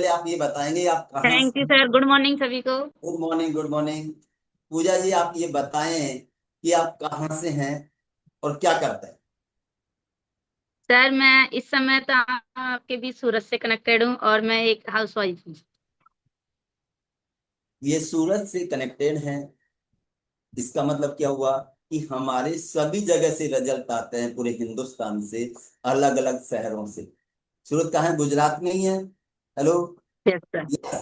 पहले आप ये बताएंगे आप कहाँ थैंक से। You sir. गुड मॉर्निंग सभी को। Good morning, good morning. Pooja ji आप ये बताएं कि आप कहाँ से हैं और क्या करते हैं। सर मैं इस समय तो आपके बीच सूरत से कनेक्टेड हूँ और मैं एक हाउस वाइफ हूँ। ये सूरत से कनेक्टेड हैं, इसका मतलब क्या हुआ कि हमारे सभी जगह से रिजल्ट आते हैं, पूरे हिंदुस्तान से, अलग अलग शहरों से। सूरत कहाँ है? गुजरात में ही है। हेलो। Yes sir. Yes।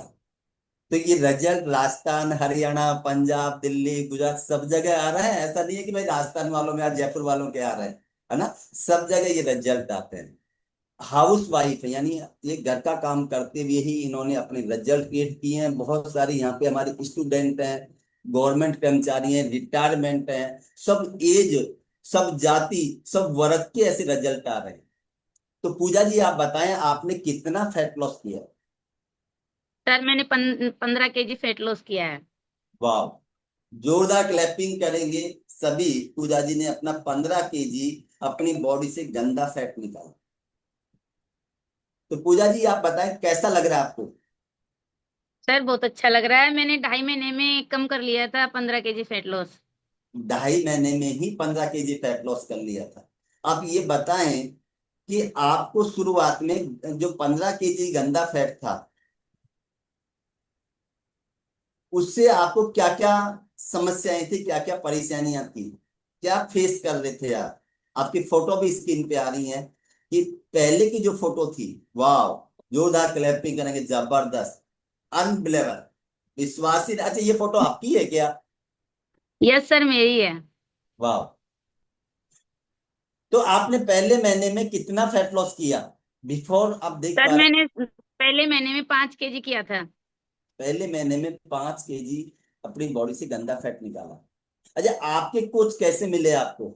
तो ये रिजल्ट राजस्थान, हरियाणा, पंजाब, दिल्ली, गुजरात सब जगह आ रहा है। ऐसा नहीं है कि भाई राजस्थान वालों में या जयपुर वालों के आ रहे हैं, है ना। सब जगह ये रिजल्ट आते हैं। हाउस वाइफ है, यानी ये घर का काम करते हुए ही इन्होंने अपने रिजल्ट क्रिएट किए हैं। बहुत सारे यहाँ पे हमारे स्टूडेंट हैं, गवर्नमेंट कर्मचारी हैं, रिटायरमेंट हैं, सब एज, सब जाति, सब वर्ग के ऐसे रिजल्ट आ रहे हैं। तो पूजा जी आप बताएं आपने कितना फैट लॉस किया। सर मैंने 15 केजी फैट लॉस किया है। वाह, जोरदार क्लैपिंग करेंगे सभी। पूजा जी ने अपना 15 केजी अपनी बॉडी से गंदा फैट निकाला। तो पूजा जी आप बताएं कैसा लग रहा है आपको। सर बहुत अच्छा लग रहा है। मैंने 2.5 महीने में कम कर लिया था 15 केजी फैट लॉस। 2.5 महीने में ही 15 केजी फैट लॉस कर लिया था। आप ये बताएं कि आपको शुरुआत में जो 15 केजी गंदा फैट था, उससे आपको क्या क्या समस्याएं थी, क्या क्या परेशानियां थी, क्या फेस कर रहे थे आप। आपकी फोटो भी स्क्रीन पे आ रही है कि पहले की जो फोटो थी, वाह, जोरदार क्लैपिंग करेंगे, जबरदस्त, अनबिलीवेबल, विश्वास ही। अच्छा ये फोटो आपकी है क्या? यस सर मेरी है। वाह। तो आपने पहले महीने में कितना फैट लॉस किया, बिफोर आप देख सर पा रहे मैंने पहले महीने में 5 केजी किया था। हैं? पहले महीने में 5 केजी अपनी बॉडी से गंदा फैट निकाला। अच्छा आपके कोच कैसे मिले आपको?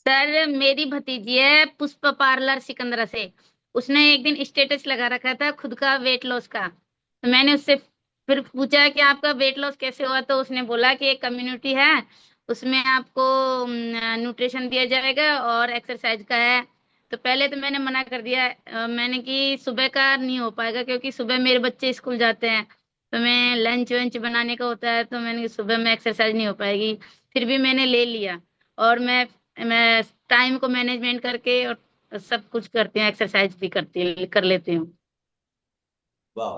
सर मेरी भतीजी है पुष्पा पार्लर सिकंदरा से। उसने एक दिन स्टेटस लगा रखा था खुद का वेट लॉस का। तो मैंने उससे फिर पूछा कि आपका वेट लॉस कैसे हुआ, तो उसने बोला कि एक कम्युनिटी है, उसमें आपको न्यूट्रिशन दिया जाएगा और एक्सरसाइज का है। तो पहले तो मैंने मना कर दिया। मैंने कि सुबह का नहीं हो पाएगा क्योंकि सुबह मेरे बच्चे स्कूल जाते हैं, तो मैं लंच वंच बनाने का होता है, तो मैंने कि सुबह में एक्सरसाइज नहीं हो पाएगी। फिर भी मैंने ले लिया। और मैं टाइम को मैनेजमेंट करके और सब कुछ करती हूँ, एक्सरसाइज भी कर लेती हूँ। वाह,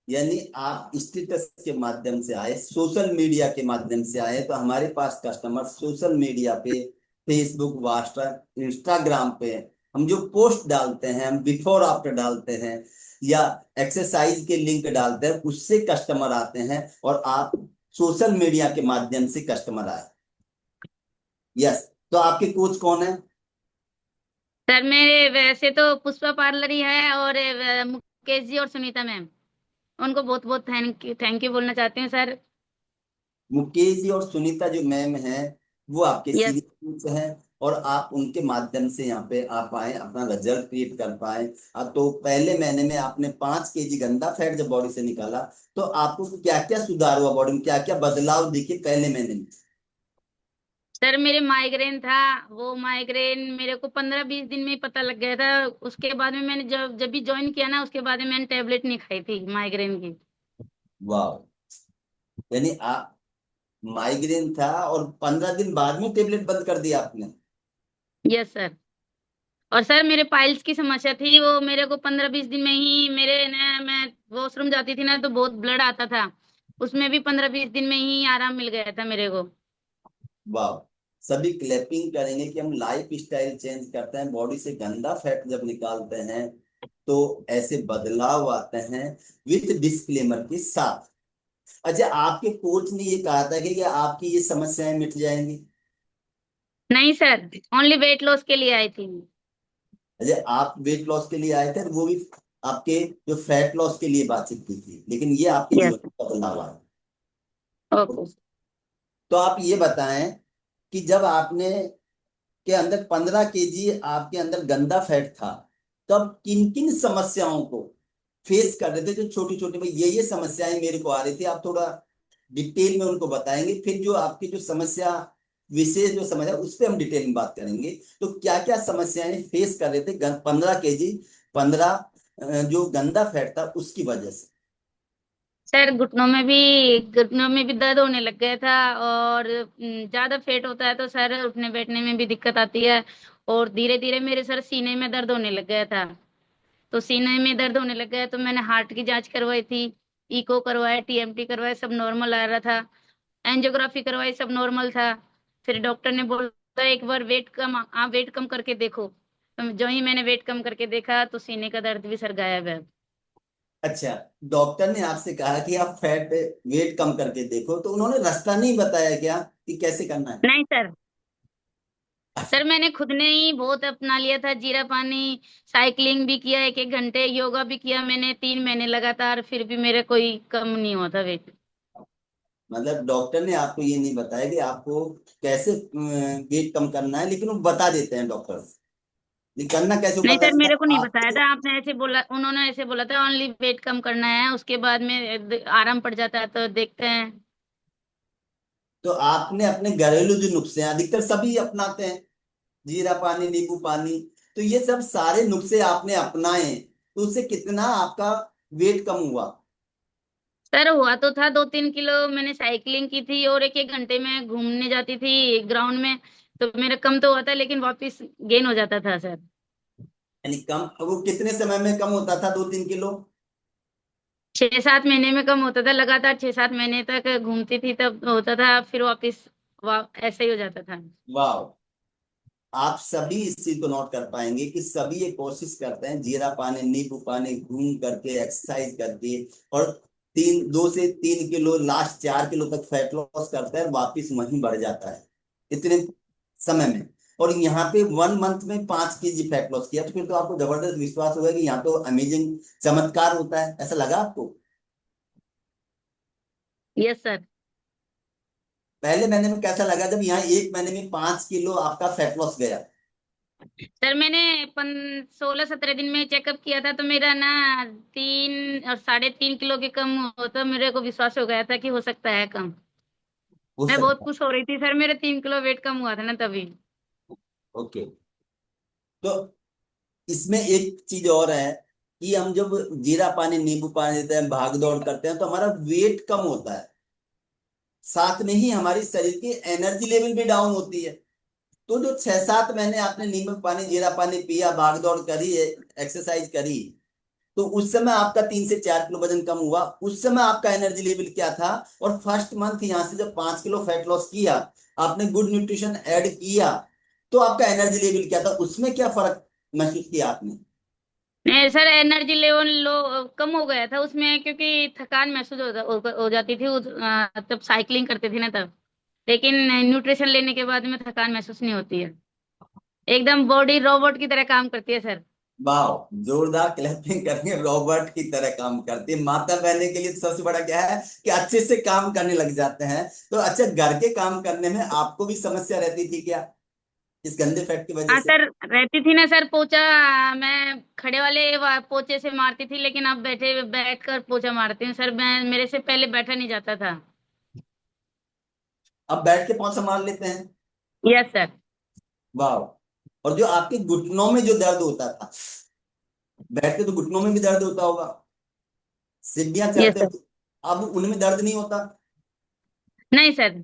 यानी आप स्टेटस के माध्यम से आए, सोशल मीडिया के माध्यम से आए। तो हमारे पास कस्टमर सोशल मीडिया पे, फेसबुक, व्हाट्सएप, इंस्टाग्राम पे हम जो पोस्ट डालते हैं, हम बिफोर आफ्टर डालते हैं या एक्सरसाइज के लिंक डालते हैं, उससे कस्टमर आते हैं। और आप सोशल मीडिया के माध्यम से कस्टमर आए। यस। तो आपके कोच कौन है? सर मेरे वैसे तो पुष्पा पार्लर ही है, और मुकेश जी और सुनीता मैम, उनको बहुत बहुत थैंक यू बोलना चाहती हूँ सर। मुकेश जी और सुनीता जो मैम हैं, वो आपके यस। सीनियर कोच हैं। और आप उनके माध्यम से यहाँ पे आप आए, अपना रिजल्ट क्रिएट कर पाए। अब तो पहले महीने में आपने 5 केजी गंदा फैट जब बॉडी से निकाला, तो आपको क्या क्या सुधार हुआ, बॉडी में क्या क्या बदलाव दिखे पहले महीने में? सर मेरे माइग्रेन था, वो माइग्रेन मेरे को 15-20 दिन में ही पता लग गया था। उसके बाद में मैंने जब जब भी ज्वाइन किया ना, उसके बाद में मैंने टेबलेट नहीं खाई थी माइग्रेन की। वाह, यानी आप, माइग्रेन था और 15 दिन बाद में टेबलेट बंद कर दिया आपने। Yes sir. और सर मेरे पाइल्स की समस्या थी, वो मेरे को 15-20 दिन में ही मेरे ना, मैं वॉशरूम जाती थी ना तो बहुत ब्लड आता था। उसमें भी 15-20 दिन में ही आराम मिल गया था मेरे को। वाह, सभी क्लैपिंग करेंगे कि हम लाइफ स्टाइल चेंज करते हैं, बॉडी से गंदा फैट जब निकालते हैं तो ऐसे बदलाव आते हैं, विथ डिस्क्लेमर के साथ। अच्छा आपके कोच ने ये कहा था कि आपकी ये समस्याएं मिट जाएंगी। नहीं सर, ओनली वेट लॉस के लिए आई थी। अच्छा आप वेट लॉस के लिए आए थे, वो भी आपके जो फैट लॉस के लिए बातचीत की थी, लेकिन ये आपके जीवन यस। में बदलाव आया। ओके। तो आप ये बताएं कि जब आपने के अंदर 15 केजी आपके अंदर गंदा फैट था, तब किन किन समस्याओं को फेस कर रहे थे, जो छोटी छोटी भाई ये समस्याएं मेरे को आ रही थी, आप थोड़ा डिटेल में उनको बताएंगे। फिर जो आपकी जो समस्या, विशेष जो समस्या, उस पर हम डिटेल में बात करेंगे। तो क्या क्या समस्याएं फेस कर रहे थे 15 केजी, 15 जो गंदा फैट था उसकी वजह से? सर घुटनों में भी दर्द होने लग गया था। और ज्यादा फेट होता है तो सर उठने बैठने में भी दिक्कत आती है। और धीरे धीरे मेरे सर सीने में दर्द होने लग गया था। तो सीने में दर्द होने लग गया तो मैंने हार्ट की जांच करवाई थी। इको करवाया, टीएमटी करवाया, सब नॉर्मल आ रहा था। एंजियोग्राफी करवाई, सब नॉर्मल था। फिर डॉक्टर ने बोला एक बार वेट कम, आप वेट कम करके देखो। तो जो ही मैंने वेट कम करके देखा तो सीने का दर्द भी सर गायब है। अच्छा, डॉक्टर ने आपसे कहा कि आप फैट वेट कम करके देखो, तो उन्होंने रास्ता नहीं बताया क्या कि कैसे करना है? नहीं सर। सर मैंने खुद ने ही बहुत अपना लिया था, जीरा पानी, साइकिलिंग भी किया 1-1 घंटे, योगा भी किया मैंने 3 महीने लगातार, फिर भी मेरा कोई कम नहीं हुआ था वेट। मतलब डॉक्टर ने आपको ये नहीं बताया कि आपको कैसे वेट कम करना है, लेकिन वो बता देते हैं डॉक्टर। ये करना कैसे वो नहीं बता सर, देते मेरे को हैं नहीं बताया आपको। था, आपने ऐसे बोला, उन्होंने ऐसे बोला था ओनली वेट कम करना है, उसके बाद में आराम पड़ जाता है तो देखते हैं। तो आपने अपने घरेलू जो नुस्खे हैं, अधिकतर सभी अपनाते हैं, जीरा पानी, नींबू पानी, तो ये सब सारे नुस्खे आपने अपनाए, तो उससे कितना आपका वेट कम हुआ? सर हुआ तो था 2-3 किलो, मैंने साइकिलिंग की थी और 1-1 घंटे में घूमने जाती थी ग्राउंड में। तो मेरा कम तो हुआ था लेकिन वापस गेन हो जाता था सर। यानी कम, वो कितने समय में कम होता था 2-3 किलो? 6-7 महीने में कम होता था, लगातार 6-7 महीने तक घूमती थी तब होता था, फिर वापस ऐसे ही हो जाता था। वाह। आप सभी इस चीज को नोट कर पाएंगे कि सभी ये कोशिश करते हैं, जीरा पानी, नींबू पानी, घूम करके, एक्सरसाइज करके, और 2 से 3 किलो, लास्ट 4 किलो तक फैट लॉस करता है, वापिस वहीं बढ़ जाता है इतने समय में। और यहाँ पे 1 मंथ में 5 केजी फैट लॉस किया, तो फिर तो आपको जबरदस्त विश्वास होगा कि यहाँ तो अमेजिंग चमत्कार होता है, ऐसा लगा आपको? Yes sir. पहले महीने में कैसा लगा जब यहाँ 1 महीने में 5 किलो आपका फैट लॉस गया? सर मैंने 16-17 दिन में चेकअप किया था तो मेरा ना 3 और 3.5 किलो के कम हो, तो मेरे को विश्वास हो गया था कि हो सकता है कम। हो मैं बहुत सकता खुश हो रही थी सर, मेरे 3 किलो वेट कम हुआ था ना तभी। है। ओके। तो इसमें एक चीज और है कि हम जब जीरा पानी, नींबू पानी देते हैं, भाग दौड़ करते हैं, तो हमारा वेट कम होता है, साथ में ही हमारी शरीर की एनर्जी लेवल भी डाउन होती है। तो जो 6-7 महीने आपने नींबू पानी, जीरा पानी पिया, भाग दौड़ करी, एक्सरसाइज करी, तो उस समय आपका 3 से 4 किलो वजन कम हुआ, उस समय आपका एनर्जी लेवल क्या था? और फर्स्ट मंथ यहाँ से जब 5 किलो फैट लॉस किया, आपने गुड न्यूट्रिशन ऐड किया, तो आपका एनर्जी लेवल क्या था, उसमें क्या फर्क महसूस किया आपने? नहीं सर, एनर्जी लेवल लो कम हो गया था उसमें, क्योंकि थकान महसूस हो जाती थी तब साइकिलिंग करते थे ना तब। लेकिन न्यूट्रिशन लेने के बाद में थकान महसूस नहीं होती है, एकदम बॉडी रोबोट की तरह काम करती है सर। वाह, जोरदार क्लैपिंग करेंगे। रॉबर्ट की तरह काम करती है। माता बहने के लिए सबसे बड़ा क्या है कि अच्छे से काम करने लग जाते हैं। तो अच्छा, घर के काम करने में आपको भी समस्या रहती थी क्या, इस गंदे फैट की वजह हाँ से? सर, रहती थी ना सर। पोछा मैं खड़े वाले पोछे से मारती थी, लेकिन अब बैठे बैठ कर पोछा मारती हूँ सर। मैं, मेरे से पहले बैठा नहीं जाता था। अब बैठ के पौंछा मार लेते हैं? Yes sir. वाह। और जो आपके घुटनों में जो दर्द होता था, बैठते तो घुटनों में भी दर्द होता होगा, सीढ़ियां यस चढ़ते सर। तो अब उनमें दर्द नहीं होता? नहीं सर।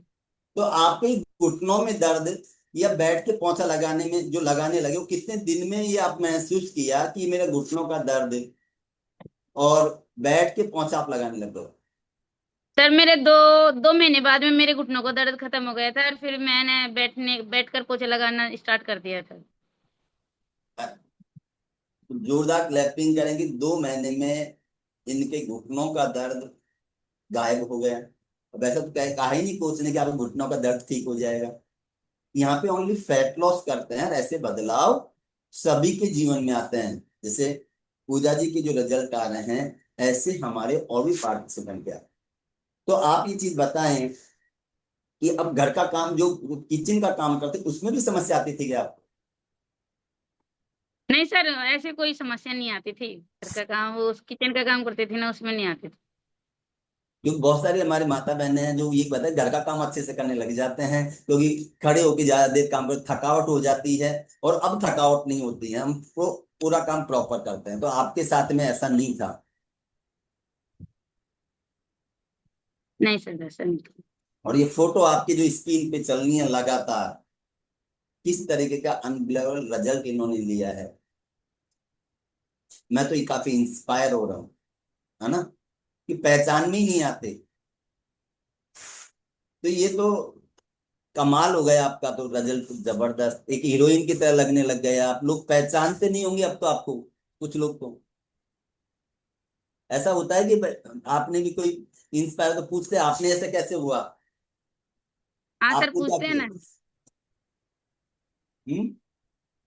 तो आपके घुटनों में दर्द या बैठ के पोंछा लगाने में जो लगाने लगे, वो कितने दिन में ये आप महसूस किया कि मेरे घुटनों का दर्द, और बैठ के पोंछा आप लगाने लग गए? सर मेरे 2 महीने बाद में मेरे घुटनों का दर्द खत्म हो गया था और फिर मैंने बैठकर पोछे लगाना स्टार्ट कर दिया था। तो जोरदार क्लैपिंग करेंगे। 2 महीने में इनके घुटनों का दर्द गायब हो गया। अब ऐसा तो कहा ही नहीं कोच ने कि आपके घुटनों का दर्द ठीक हो जाएगा। यहाँ पे ओनली फैट लॉस करते हैं और ऐसे बदलाव सभी के जीवन में आते हैं। जैसे पूजा जी के जो रिजल्ट आ रहे हैं, ऐसे हमारे और भी पार्टिसिपेंट के तो आप ये चीज बताएं कि अब घर का काम, जो किचन का काम करते, उसमें भी समस्या आती थी क्या आपको? नहीं सर, ऐसे कोई समस्या नहीं आती थी। घर का काम, वो किचन का काम करते थे ना, उसमें नहीं आती थी। क्योंकि बहुत सारी हमारी माता बहनें हैं जो ये बताए घर का काम अच्छे से करने लग जाते हैं, क्योंकि खड़े होकर ज्यादा देर काम करते थकावट हो जाती है, और अब थकावट नहीं होती है हमको। पूरा काम प्रॉपर करते हैं। तो आपके साथ में ऐसा नहीं था। नहीं सर, वैसा नहीं था। और ये फोटो आपकी जो स्क्रीन पे चल रही है लगातार, किस तरीके का अनबिलीवेबल रिजल्ट इन्होंने लिया है। मैं तो ये काफी इंस्पायर हो रहा हूँ, है ना, कि पहचान में ही नहीं आते। तो ये तो कमाल हो गया आपका, तो रिजल्ट जबरदस्त, एक हीरोइन की तरह लगने लग गए आप। लोग पहचानते नहीं होंगे अब तो आपको, कुछ लोग तो। ऐसा होता है कि आपने भी कोई इंस्पायर तो पूछते हैं, आपने ऐसे कैसे हुआ, हाँ सर, आपने क्या पूछते हैं किया। ना।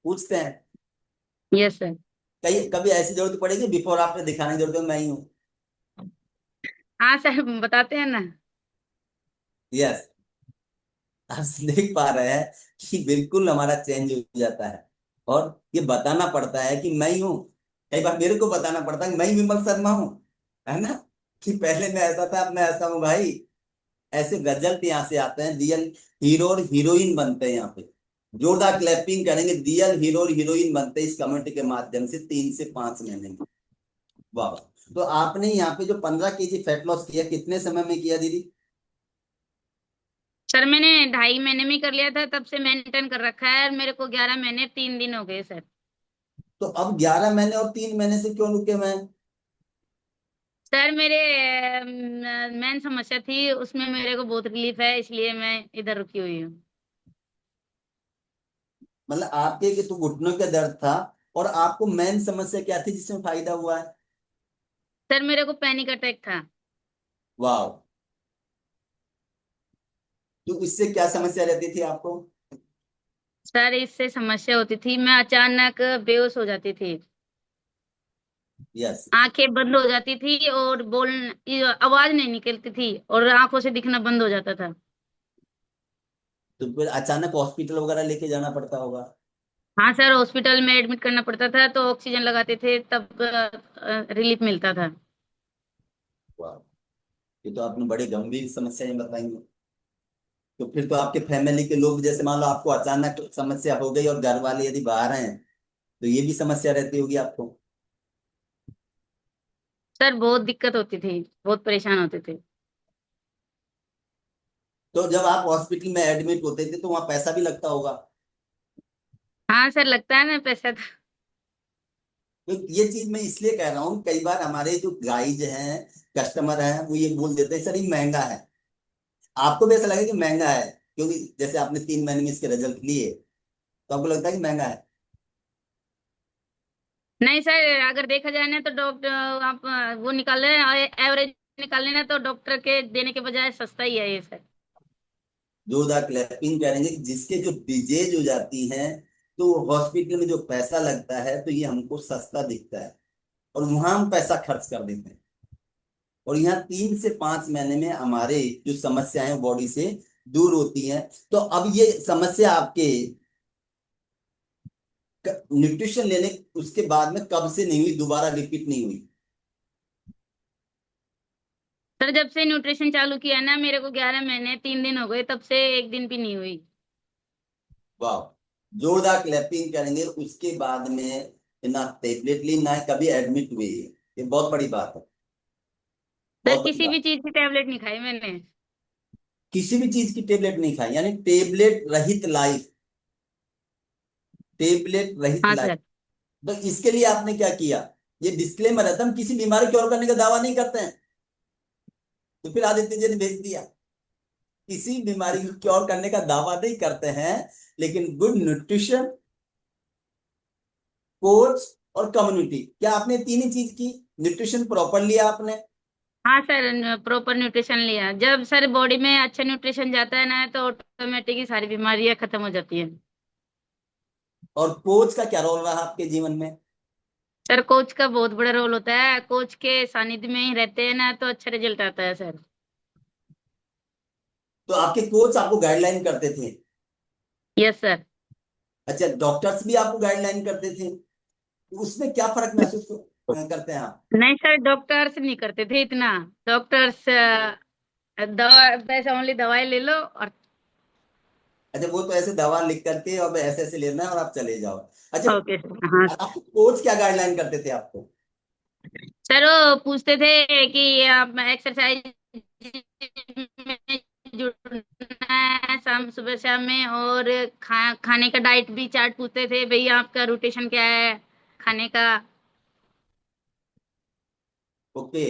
पूछते हैं। Yes sir. कहीं कभी ऐसी जरूरत पड़ेगी बिफोर आफ्टर दिखाने की, जरूरत है मैं ही हूँ। हाँ सर, बताते हैं ना। यस। आप देख पा रहे हैं कि बिल्कुल हमारा चेंज हो जाता है। और ये बताना पड़ता है कि मैं ही हूँ। कई बार मेरे को बताना पड़ता है कि मैं ही विमल शर्मा हूँ, है ना, कि पहले मैं ऐसा था अब मैं ऐसा हूँ भाई। ऐसे रिजल्ट यहाँ से आते हैं, रियल हीरो और हीरोइन बनते हैं यहाँ पे। जोरदार क्लैपिंग करेंगे, रियल हीरो और हीरोइन बनते हैं इस कम्युनिटी के माध्यम से 3 से 5 महीने में। वाह। तो आपने यहाँ पे जो 15 kg फैट लॉस किया, कितने समय में किया दीदी। सर मैंने 2.5 महीने में ही कर लिया था, तब से मेंटेन कर रखा है, और मेरे को 11 महीने 3 दिन हो गए सर। तो अब 11 महीने और 3 महीने से क्यों रुके मैं। सर मेरे मेन समस्या थी, उसमें मेरे को बहुत रिलीफ है, इसलिए मैं इधर रुकी हुई हूँ। मतलब आपके कि तो घुटनों का दर्द था, और आपको मेन समस्या क्या थी जिसमें फायदा हुआ है। सर मेरे को पैनिक अटैक था। वाह। तो इससे क्या समस्या रहती थी आपको। सर इससे समस्या होती थी, मैं अचानक बेहोश हो जाती थी, यस। आंखें बंद हो जाती थी, और आवाज नहीं निकलती थी, और आंखों से दिखना बंद हो जाता था। तो फिर अचानक हॉस्पिटल वगैरह लेके जाना पड़ता होगा। हाँ सर, हॉस्पिटल में एडमिट करना पड़ता था, तो ऑक्सीजन लगाते थे, तब रिलीफ मिलता था। वाह। ये तो आपने बड़ी गंभीर समस्याएं बताई हैं। तो फिर तो आपके फैमिली के लोग, जैसे मान लो आपको अचानक समस्या हो गई और घर वाले यदि बाहर हैं, तो ये भी समस्या रहती होगी आपको। सर बहुत दिक्कत होती थी, बहुत परेशान होते थे। तो जब आप हॉस्पिटल में एडमिट होते थे तो वहां पैसा भी लगता होगा। हाँ सर, लगता है ना पैसा तो। तो ये चीज मैं इसलिए कह रहा हूँ, कई बार हमारे जो गाइज हैं, कस्टमर हैं, वो ये बोल देते हैं सर ये महंगा है। आपको भी ऐसा लगे कि महंगा है, क्योंकि जैसे आपने 3 महीने में इसके रिजल्ट लिए, तो आपको लगता है कि महंगा है। नहीं सर, अगर देखा जाए ना तो डॉक्टर, आप वो निकाल लें, एवरेज निकाल लेना, तो डॉक्टर के देने के बजाय सस्ता ही है ये सर। जोरदार क्लैपिंग करेंगे कि जिसके जो डिजीज हो जाती हैं, तो हॉस्पिटल में जो पैसा लगता है तो ये हमको सस्ता दिखता है, और वहां हम पैसा खर्च कर देते हैं। और यहाँ 3 से 5 महीने में हमारे जो समस्याएं बॉडी से दूर होती हैं। तो अब ये समस्या आपके न्यूट्रिशन लेने उसके बाद में कब से नहीं हुई, दोबारा रिपीट नहीं हुई। सर जब से न्यूट्रिशन चालू किया ना, मेरे को 11 महीने 3 दिन हो गए, तब से एक दिन भी नहीं हुई। वाह। जोरदार क्लैपिंग करेंगे उसके बाद में। ना टेबलेट ली ना कभी एडमिट हुए, ये बहुत बड़ी बात है। सर बहुत बड़ी किसी भी बात। चीज की टेबलेट नहीं खाई मैंने। किसी भी चीज की टेबलेट नहीं खाई, यानी टेबलेट रहित लाइफ। टेबलेट रहित हाँ लाइफ। सर। तो इसके लिए आपने क्या किया। ये डिस्क्लेमर है, तो हम किसी बीमारी क्योर करने का दावा नहीं करते हैं। तो फिर आदित्य जी ने भेज दिया, किसी बीमारी को क्योर करने का दावा नहीं करते हैं, लेकिन गुड न्यूट्रिशन, कोच और कम्युनिटी, क्या आपने तीन ही चीज की। न्यूट्रिशन प्रॉपर लिया आपने, हाँ सर, प्रॉपर न्यूट्रिशन लिया, जब सर बॉडी में अच्छा न्यूट्रिशन जाता है ना, तो ऑटोमेटिक ही सारी बीमारियां खत्म हो जाती है। और कोच का क्या रोल रहा आपके जीवन में। सर कोच का बहुत बड़ा रोल होता है, कोच के सानिध्य में ही रहते हैं ना, तो अच्छा रिजल्ट आता है सर। तो आपके कोच आपको गाइडलाइन करते थे। Yes sir. अच्छा, डॉक्टर्स भी आपको गाइडलाइन करते थे। तो उसमें क्या फर्क महसूस करते हैं आप। नहीं सर, डॉक्टर्स नहीं करते थे इतना। डॉक्टर्स दवा, पैसा ओनली दवाई ले लो और अच्छा, वो तो ऐसे दवा लिख करके और ऐसे ऐसे लेना है और आप चले जाओ। अच्छा, ओके सर। हाँ आपके कोच क्या गाइडलाइन करते थे आपको? सर, वो पूछते थे कि आप एक्सरसाइज में जुड़ना है शाम, सुबह शाम में, और खाने का डाइट भी चार्ट पूछते थे, भैया आपका रोटेशन क्या है खाने का। ओके।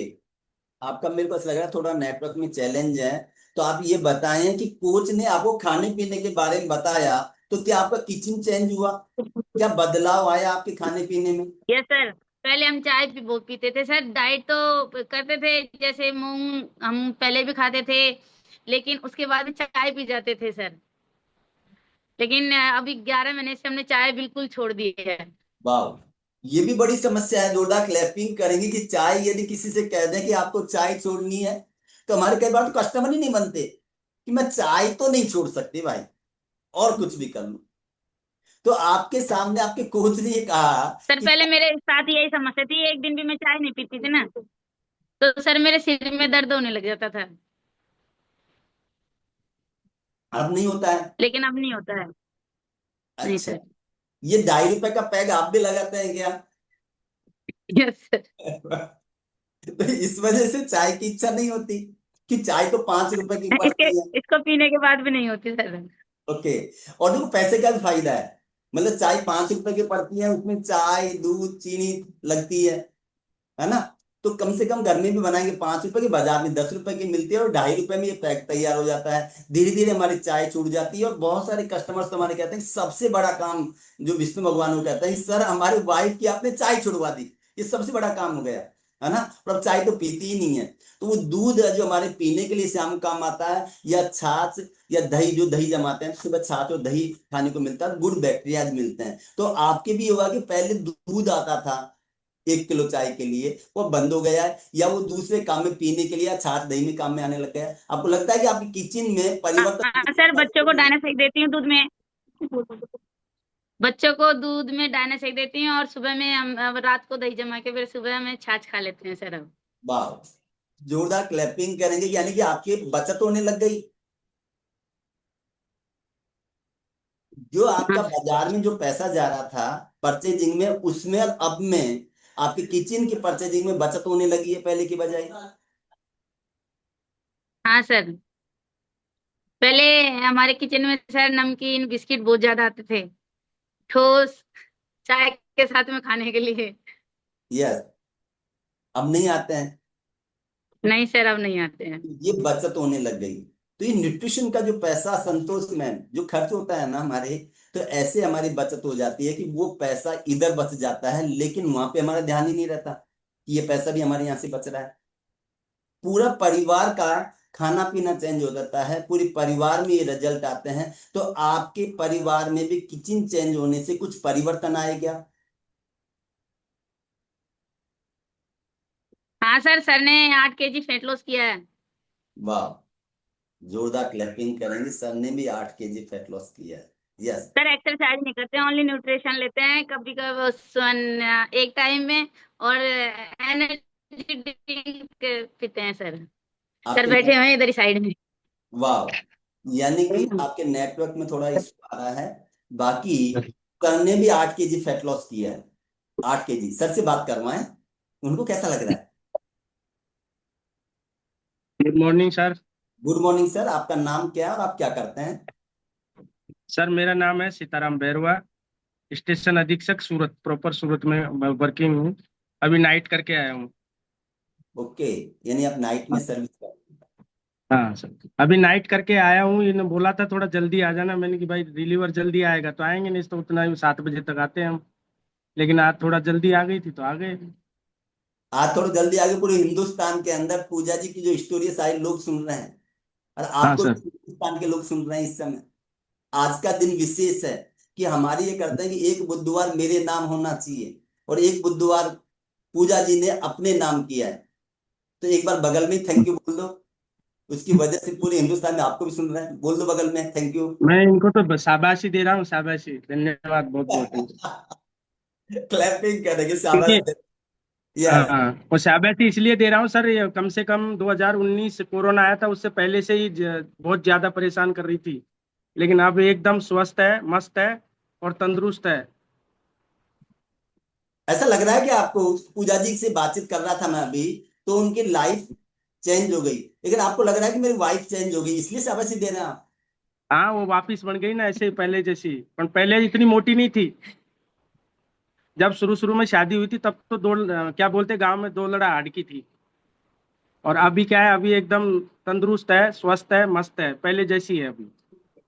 आपका मेरे को ऐसा लग रहा है थोड़ा नेटवर्क में चैलेंज है। तो आप ये बताएं कि कोच ने आपको खाने पीने के बारे में बताया, तो क्या आपका किचन चेंज हुआ? क्या बदलाव आया आपके खाने पीने में? Yes sir. पहले हम चाय भी बहुत पीते थे सर, डाइट तो करते थे, जैसे मूंग हम पहले भी खाते थे, लेकिन उसके बाद भी चाय पी जाते थे सर। लेकिन अभी 11 महीने से हमने चाय बिल्कुल छोड़ दी है। वाह, ये भी बड़ी समस्या है। जोरदार क्लैपिंग करेंगे कि चाय यदि किसी से कह दें कि आपको चाय छोड़नी है, तो हमारे कई बार तो कस्टमर ही नहीं बनते कि मैं चाय तो नहीं छोड़ सकती भाई, और कुछ भी कर लूं। तो आपके सामने आपके कोच ने ये कहा सर कि पहले मेरे साथ यही समस्या थी, एक दिन भी मैं चाय नहीं पीती थी ना, तो सर मेरे सिर में दर्द होने लग जाता था। अब नहीं होता है। लेकिन अब नहीं होता है। नहीं अच्छा, सर। ये 2.5 रुपए का पैग आप भी लगाते हैं क्या? Yes sir. तो इस वजह से चाय की इच्छा नहीं होती कि चाय तो 5 रुपए की इसके पड़ती है। इसको पीने के बाद भी नहीं होती सर। ओके। और देखो पैसे का भी फायदा है। मतलब चाय 5 रुपए की पड़ती है, उसमें चाय दूध चीनी लगती है ना? तो कम से कम घर में भी बनाएंगे 5 रुपए की, बाजार में 10 रुपए की मिलती है, और 2.5 रुपए में ये पैक तैयार हो जाता है। धीरे धीरे हमारी चाय छूट जाती है। और बहुत सारे कस्टमर्स तो हमारे कहते हैं कि सबसे बड़ा काम जो विष्णु भगवान को कहता है कि सर हमारी वाइफ की आपने चाय छुड़वा दी, ये सबसे बड़ा काम हो गया, है ना? और अब चाय तो पीती ही नहीं है। तो वो दूध है जो हमारे पीने के लिए शाम को काम आता है, या छाछ या दही, जो दही जमाते हैं सुबह, छाछ और दही खाने को मिलता है, गुड बैक्टीरिया मिलते हैं। तो आपके भी होगा कि पहले दूध आता था 1 किलो चाय के लिए, वो बंद हो गया है, या वो दूसरे काम में पीने के लिए या छाछ दही में काम में आने लग गया है? आपको लगता है कि आपकी किचन में हाँ परिवर्तन? सर, बच्चों को डायनासेक देती हूँ दूध में। बच्चों को दूध में डायनासेक देती हूँ, और सुबह में हम अब रात को दही जमा के फिर सुबह में छाछ खा लेते हैं सर अब। वाह, जोरदार क्लैपिंग करेंगे, यानी कि आपकी बचत होने लग गई। जो आपका हाँ। बाजार में जो पैसा जा रहा था परचेजिंग में, उसमें अब में आपकी किचन की परचेजिंग में बचत होने लगी है पहले की बजाय। हाँ सर। पहले हमारे किचन में सर नमकीन बिस्किट बहुत ज्यादा आते थे, ठोस, चाय के साथ में खाने के लिए। यस, अब नहीं आते हैं। नहीं सर, अब नहीं आते हैं। ये बचत होने लग गई। तो ये न्यूट्रिशन का जो पैसा संतोष में जो खर्च होता है ना हमारे, तो ऐसे हमारी बचत हो जाती है कि वो पैसा इधर बच जाता है, लेकिन वहां पे हमारा ध्यान ही नहीं रहता कि ये पैसा भी हमारे यहाँ से बच रहा है। पूरा परिवार का खाना पीना चेंज हो जाता है, पूरे परिवार में ये रिजल्ट आते हैं। तो आपके परिवार में भी किचन चेंज होने से कुछ परिवर्तन आए क्या? हाँ सर, सर ने 8 kg फैट लॉस किया है। वाह, जोरदार क्लैपिंग करेंगे। सर ने भी 8 केजी फैट लॉस किया है। यस। सर एक्सरसाइज नहीं करते, ओनली न्यूट्रिशन लेते हैं, कभी कभी एक टाइम में, और एनर्जी ड्रिंक पीते हैं सर। सर आपके बैठे हुए हैं इधर ही साइड में। वाह, यानी कि आपके नेटवर्क में थोड़ा इशू आ रहा है। बाकी सर ने भी 8 केजी फैट लॉस किया है। 8 केजी, सर से बात करवाएं, उनको कैसा लग रहा है? Good morning sir. Good morning sir, आपका नाम क्या है और आप क्या करते हैं? सर मेरा नाम है सीताराम बैरवा, स्टेशन अधीक्षक सूरत, प्रॉपर सूरत में मैं वर्किंग हूँ। अभी नाइट करके आया हूँ। ओके, यानी आप नाइट में सर्विस करते हैं। हाँ सर, अभी नाइट करके आया हूँ। इन्होंने बोला था थोड़ा जल्दी आ जाना, मैंने कि भाई डिलीवर जल्दी आएगा तो आएंगे, नहीं तो उतना ही 7 बजे तक आते हैं हम। लेकिन आज थोड़ा जल्दी आ गई थी तो आ गए। आज थोड़ा जल्दी आगे, पूरे हिंदुस्तान के अंदर पूजा जी की जो स्टोरी है सारे लोग सुन रहे हैं, और हाँ आपको सर। हिंदुस्तान के लोग सुन रहे हैं इस समय। आज का दिन विशेष है कि हमारी ये करते हैं कि एक बुधवार मेरे नाम होना चाहिए, और एक बुधवार पूजा जी ने अपने नाम किया है। तो एक बार बगल में थैंक यू बोल दो, उसकी वजह से पूरे हिंदुस्तान में आपको भी सुन रहे हैं। बोल दो बगल में थैंक यू। मैं इनको तो शाबाशी दे रहा हूँ, शाबाशी, धन्यवाद बहुत बहुत इनको। क्लैपिंग करेंगे, शाबाश। क्योंकि यस। हाँ, और शाबाशी इसलिए दे रहा हूँ सर, ये कम से कम 2019 कोरोना आया था, उससे पहले से ही बहुत ज्यादा परेशान कर रही थी। लेकिन अब एकदम स्वस्थ है, मस्त है और तंदुरुस्त है। ऐसा लग रहा है कि आपको, पूजा जी से बातचीत कर रहा था मैं अभी, तो उनकी लाइफ चेंज हो गई, लेकिन आपको लग रहा है कि मेरी वाइफ चेंज हो गई, इसलिए शाबाशी दे रहे हैं आप। हाँ, वो वापिस बन गई ना ऐसे ही पहले जैसी। पर पहले इतनी मोटी नहीं थी। जब शुरू शुरू में शादी हुई थी तब तो क्या बोलते गांव में, 2 लड़ा हाड की थी। और अभी क्या है, अभी एकदम तंदुरुस्त है, स्वस्थ है, मस्त है, पहले जैसी है अभी।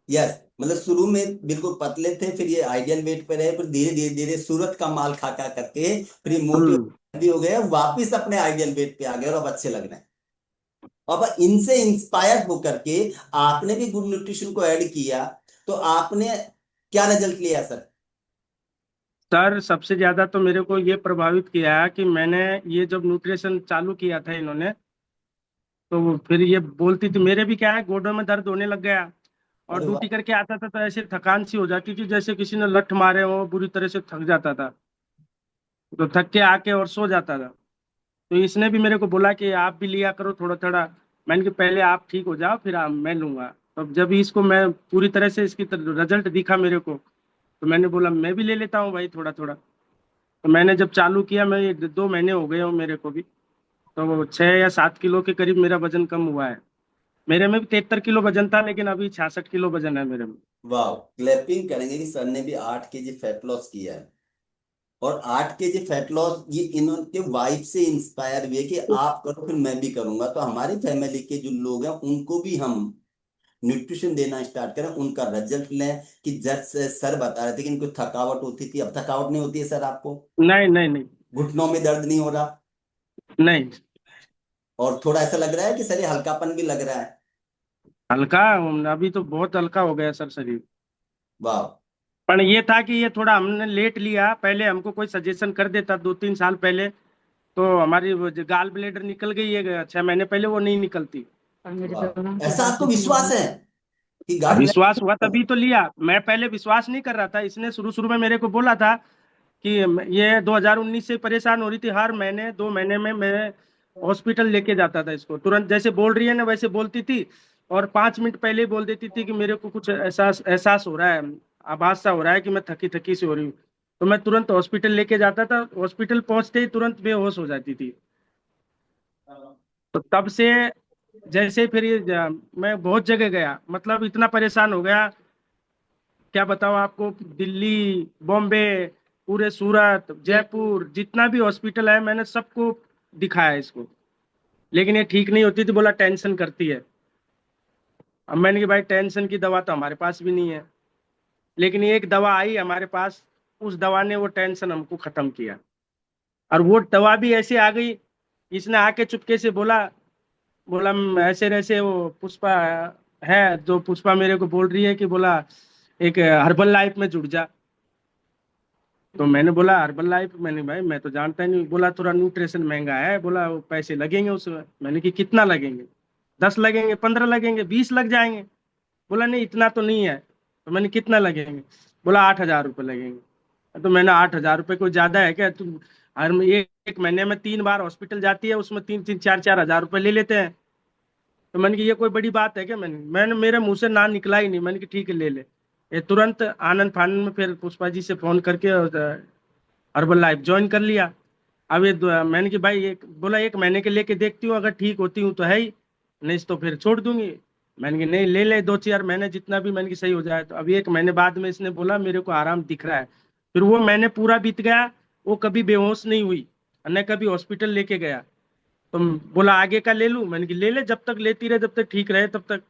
यस, मतलब शुरू में बिल्कुल पतले थे, फिर ये आइडियल वेट पे रहे, फिर धीरे धीरे धीरे सूरत का माल खा खा करके फिर ये मोटे हम्म। भी हो गए, वापिस अपने आइडियल वेट पे आ गए और अब अच्छे लग रहे हैं। अब इनसे इंस्पायर होकर के आपने भी गुड न्यूट्रिशन को ऐड किया, तो आपने क्या रिजल्ट लिया सर? सर, सबसे ज्यादा तो मेरे को ये प्रभावित किया है कि मैंने ये जब न्यूट्रिशन चालू किया था इन्होंने, तो फिर ये बोलती थी, मेरे भी क्या है गोडों में दर्द होने लग गया। और अरे ड्यूटी वाह। करके आता था तो ऐसे थकान सी हो जाती थी, जैसे किसी ने लठ मारे हो, बुरी तरह से थक जाता था। तो थक के आके और सो जाता था। तो इसने भी मेरे को बोला कि आप भी लिया करो थोड़ा थोड़ा। मैंने कहा पहले आप ठीक हो जाओ, फिर मैं लूंगा। तो जब इसको मैं पूरी तरह से इसकी रिजल्ट दिखा मेरे को, तो मैंने बोला मैं भी ले लेता हूँ भाई थोड़ा थोड़ा। तो मैंने जब चालू किया, मैं ये 2 महीने हो गए हो मेरे को भी, तो वो 6 या 7 किलो के करीब मेरा वजन कम हुआ है। मेरे में भी 73 किलो वजन था, लेकिन अभी 66 किलो वजन है मेरे में। वाह, क्लैपिंग करेंगे कि सर ने भी 8 केजी फैट लॉस किया है। और 8 केजी फैट लॉस ये इनके वाइफ से इंस्पायर हुए कि आप करो फिर मैं भी करूंगा, तो हमारी फैमिली के जो लोग हैं उनको भी हम न्यूट्रिशन देना स्टार्ट करें, उनका रिजल्ट लें। कि जब से सर बता रहे थे कि इनको थकावट होती थी, अब थकावट नहीं होती है सर आपको? नहीं नहीं नहीं। घुटनों में दर्द नहीं हो रहा? नहीं। और थोड़ा ऐसा लग रहा है कि सर ये हल्कापन भी लग रहा है? हल्का। अभी तो बहुत हल्का हो गया सर शरीर। वाह। पर ये था कि ये थोड़ा हमने लेट लिया, पहले हमको कोई सजेशन कर देता 2-3 साल पहले, तो हमारी वो जो गाल ब्लेडर निकल गई है 6 महीने पहले, वो नहीं निकलती। और मेरे दोनों वाह, के ऐसा हाथ आपको दुखने विश्वास लगे। है कि गार्ड विश्वास हुआ ब्लैडर? तभी तो लिया। मैं पहले विश्वास नहीं कर रहा था। इसने शुरू शुरू में मेरे को बोला था कि ये 2019 से परेशान हो रही थी, हर महीने 2 महीने में मैं हॉस्पिटल लेके जाता था इसको। तुरंत जैसे बोल रही है ना वैसे बोलती थी, और 5 मिनट पहले ही बोल देती थी कि मेरे को कुछ एहसास एहसास हो रहा है, आभास सा हो रहा है कि मैं थकी थकी सी हो रही हूँ। तो मैं तुरंत हॉस्पिटल लेके जाता था, हॉस्पिटल पहुंचते ही तुरंत बेहोश हो जाती थी। तो तब से जैसे फिर मैं बहुत जगह गया, मतलब इतना परेशान हो गया, क्या बताऊं आपको। दिल्ली, बॉम्बे, पूरे सूरत, जयपुर, जितना भी हॉस्पिटल है मैंने सबको दिखाया इसको, लेकिन ये ठीक नहीं होती थी। बोला टेंशन करती है। अब मैंने कि भाई टेंशन की दवा तो हमारे पास भी नहीं है, लेकिन एक दवा आई हमारे पास, उस दवा ने वो टेंशन हमको खत्म किया। और वो दवा भी ऐसे आ गई, इसने आके चुपके से बोला, बोला ऐसे ऐसे वो पुष्पा है, जो पुष्पा मेरे को बोल रही है कि बोला एक हर्बल लाइफ में जुड़ जा। तो मैंने बोला हर्बल लाइफ, मैंने भाई मैं तो जानता ही नहीं। बोला थोड़ा न्यूट्रिशन महंगा है, बोला वो पैसे लगेंगे उसमें। मैंने कि कितना लगेंगे? 10 लगेंगे, 15 लगेंगे, 20 लग जाएंगे? बोला नहीं इतना तो नहीं है। तो मैंने कितना लगेंगे? बोला 8,000 रुपये लगेंगे। तो मैंने 8,000 रुपये कोई ज्यादा है क्या? तुम हर एक महीने में 3 बार हॉस्पिटल जाती है, उसमें 3-3, 4-4 हजार रुपये ले लेते हैं। तो मैंने कि ये कोई बड़ी बात है क्या? मैंने मेरे मुंह से ना निकला ही नहीं। मैंने कि ठीक है ले ले। ये तुरंत आनंद फानंद में फिर पुष्पा जी से फोन करके हर्बल लाइफ ज्वाइन कर लिया। अब ये मैंने कि भाई एक बोला 1 महीने के लेके देखती हूँ, अगर ठीक होती हूँ तो है ही, नहीं तो फिर छोड़ दूंगी। मैंने कि नहीं ले ले 2-4 महीने जितना भी, मैंने कि सही हो जाए। तो अभी 1 महीने बाद में इसने बोला मेरे को आराम दिख रहा है। फिर वो महीने पूरा बीत गया, वो कभी बेहोश नहीं हुई, न कभी हॉस्पिटल लेके गया। तो बोला आगे का ले लूं? मैंने कि ले ले, जब तक लेती रहे, जब तक ठीक रहे तब तक।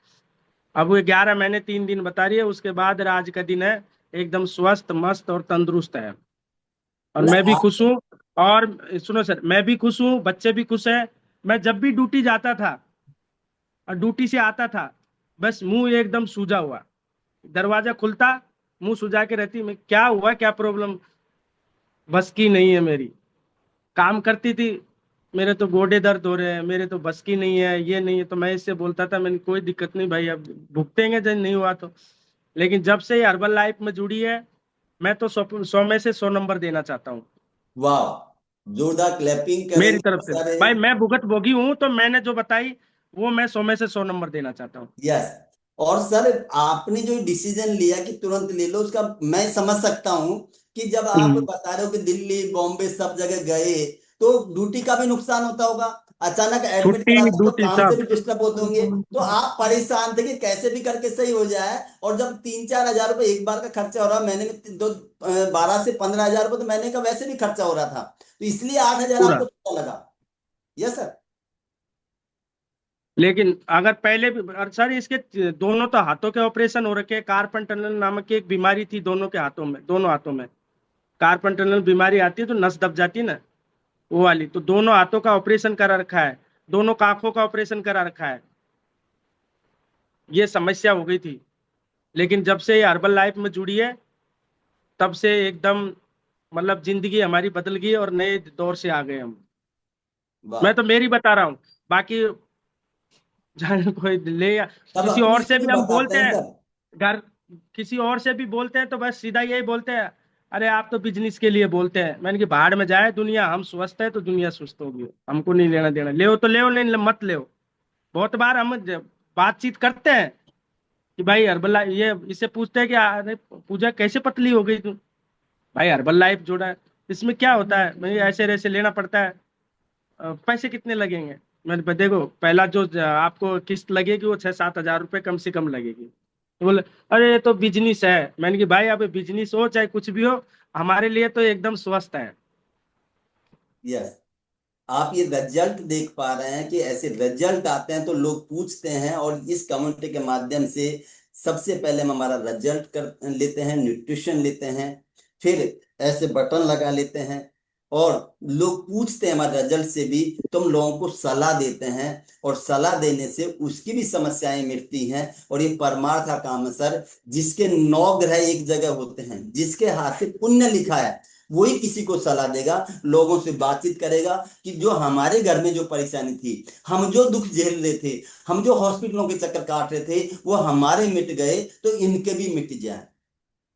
अब वो 11 महीने 3 दिन बता रही है, उसके बाद आज का दिन है, एकदम स्वस्थ मस्त और तंदुरुस्त है। और मैं मतलब भी आप। खुश हूँ। और सुनो सर, मैं भी खुश हूँ, बच्चे भी खुश हैं। मैं जब भी ड्यूटी जाता था और ड्यूटी से आता था, बस मुंह एकदम सूजा हुआ, दरवाजा खुलता, मुंह सुजा के रहती। मैं क्या हुआ, क्या प्रॉब्लम? बस की नहीं है मेरी। काम करती थी, मेरे तो गोडे दर्द हो रहे हैं, मेरे तो बस की नहीं है, ये नहीं है। तो मैं इससे बोलता था, मैंने कोई दिक्कत नहीं भाई, अब भुगतेंगे जब नहीं हुआ तो। लेकिन जब से ये हर्बल लाइफ में जुड़ी है, मैं तो 100 में से 100 नंबर देना चाहता हूँ वाह, जोरदार क्लैपिंग मेरी करेंगे तरफ से। सारे। भाई मैं भुगत भोगी हूँ, तो मैंने जो बताई वो मैं 100 में से 100 नंबर देना चाहता हूँ। यस, और सर आपने जो डिसीजन लिया कि तुरंत ले लो, उसका मैं समझ सकता हूं कि जब आप बता रहे हो कि दिल्ली बॉम्बे सब जगह गए तो ड्यूटी का भी नुकसान होता होगा, अचानक एडमिट छुट्टी कराते तो ड्यूटी काम से सब। भी डिस्टर्ब होते होंगे, तो आप परेशान थे कि कैसे भी करके सही हो जाए। और जब 3-4 हजार रुपए एक बार का खर्चा हो रहा, महीने में दो 12 से 15 हजार रुपए तो महीने का वैसे भी खर्चा हो रहा था, तो इसलिए 8 हजार पूरा। आपको थोड़ा लगा। Yes sir. लेकिन अगर पहले भी, और सर इसके दोनों तो हाथों के ऑपरेशन हो रखे हैं। कार्पन टनल नामक की एक बीमारी थी दोनों के हाथों में, दोनों हाथों में कार्पन टनल बीमारी आती है तो नस दब जाती है ना, वो वाली। तो दोनों हाथों का ऑपरेशन करा रखा है, दोनों का आंखों का ऑपरेशन करा रखा है। ये समस्या हो गई थी। लेकिन जब से ये हर्बल लाइफ में जुड़ी है, तब से एकदम मतलब जिंदगी हमारी बदल गई और नए दौर से आ गए हम। मैं वाह। तो मेरी बता रहा हूँ, बाकी जाने कोई ले या तब किसी अपनी और से भी भी हम बताते बोलते हैं हैं, सर। घर किसी और से भी बोलते हैं तो बस सीधा यही बोलते हैं, अरे आप तो बिजनेस के लिए बोलते हैं। मैंने कि भाड़ में जाए दुनिया, हम स्वस्थ है तो दुनिया सुस्त होगी, हमको नहीं लेना देना। ले तो ले, नहीं मत ले। बहुत बार हम बातचीत करते हैं कि भाई हर्बल लाइफ, ये इससे पूछते हैं कि अरे पूजा कैसे पतली हो गई तू? भाई हर्बल लाइफ जोड़ा है, इसमें क्या होता है? भाई ऐसे ऐसे लेना पड़ता है। पैसे कितने लगेंगे? मैंने कहा, देखो पहला जो आपको किस्त लगेगी वो 6-7 हजार रुपये कम से कम लगेगी। तो बोले अरे ये तो बिजनेस है। मैंने कि भाई अब बिजनेस हो चाहे कुछ भी हो, हमारे लिए तो एकदम स्वस्थ है। यस। आप ये रिजल्ट देख पा रहे हैं कि ऐसे रिजल्ट आते हैं तो लोग पूछते हैं, और इस कम्युनिटी के माध्यम से सबसे पहले हम हमारा रिजल्ट कर लेते हैं, न्यूट्रिशन लेते हैं, फिर ऐसे बटन लगा लेते हैं, और लोग पूछते हैं हमारे रिजल्ट से भी, तो हम लोगों को सलाह देते हैं, और सलाह देने से उसकी भी समस्याएं मिटती हैं। और ये परमार्थ का काम है सर। जिसके 9 ग्रह एक जगह होते हैं, जिसके हाथ से पुण्य लिखा है, वही किसी को सलाह देगा, लोगों से बातचीत करेगा कि जो हमारे घर में जो परेशानी थी, हम जो दुख झेल रहे थे, हम जो हॉस्पिटलों के चक्कर काट रहे थे, वो हमारे मिट गए, तो इनके भी मिट जाए।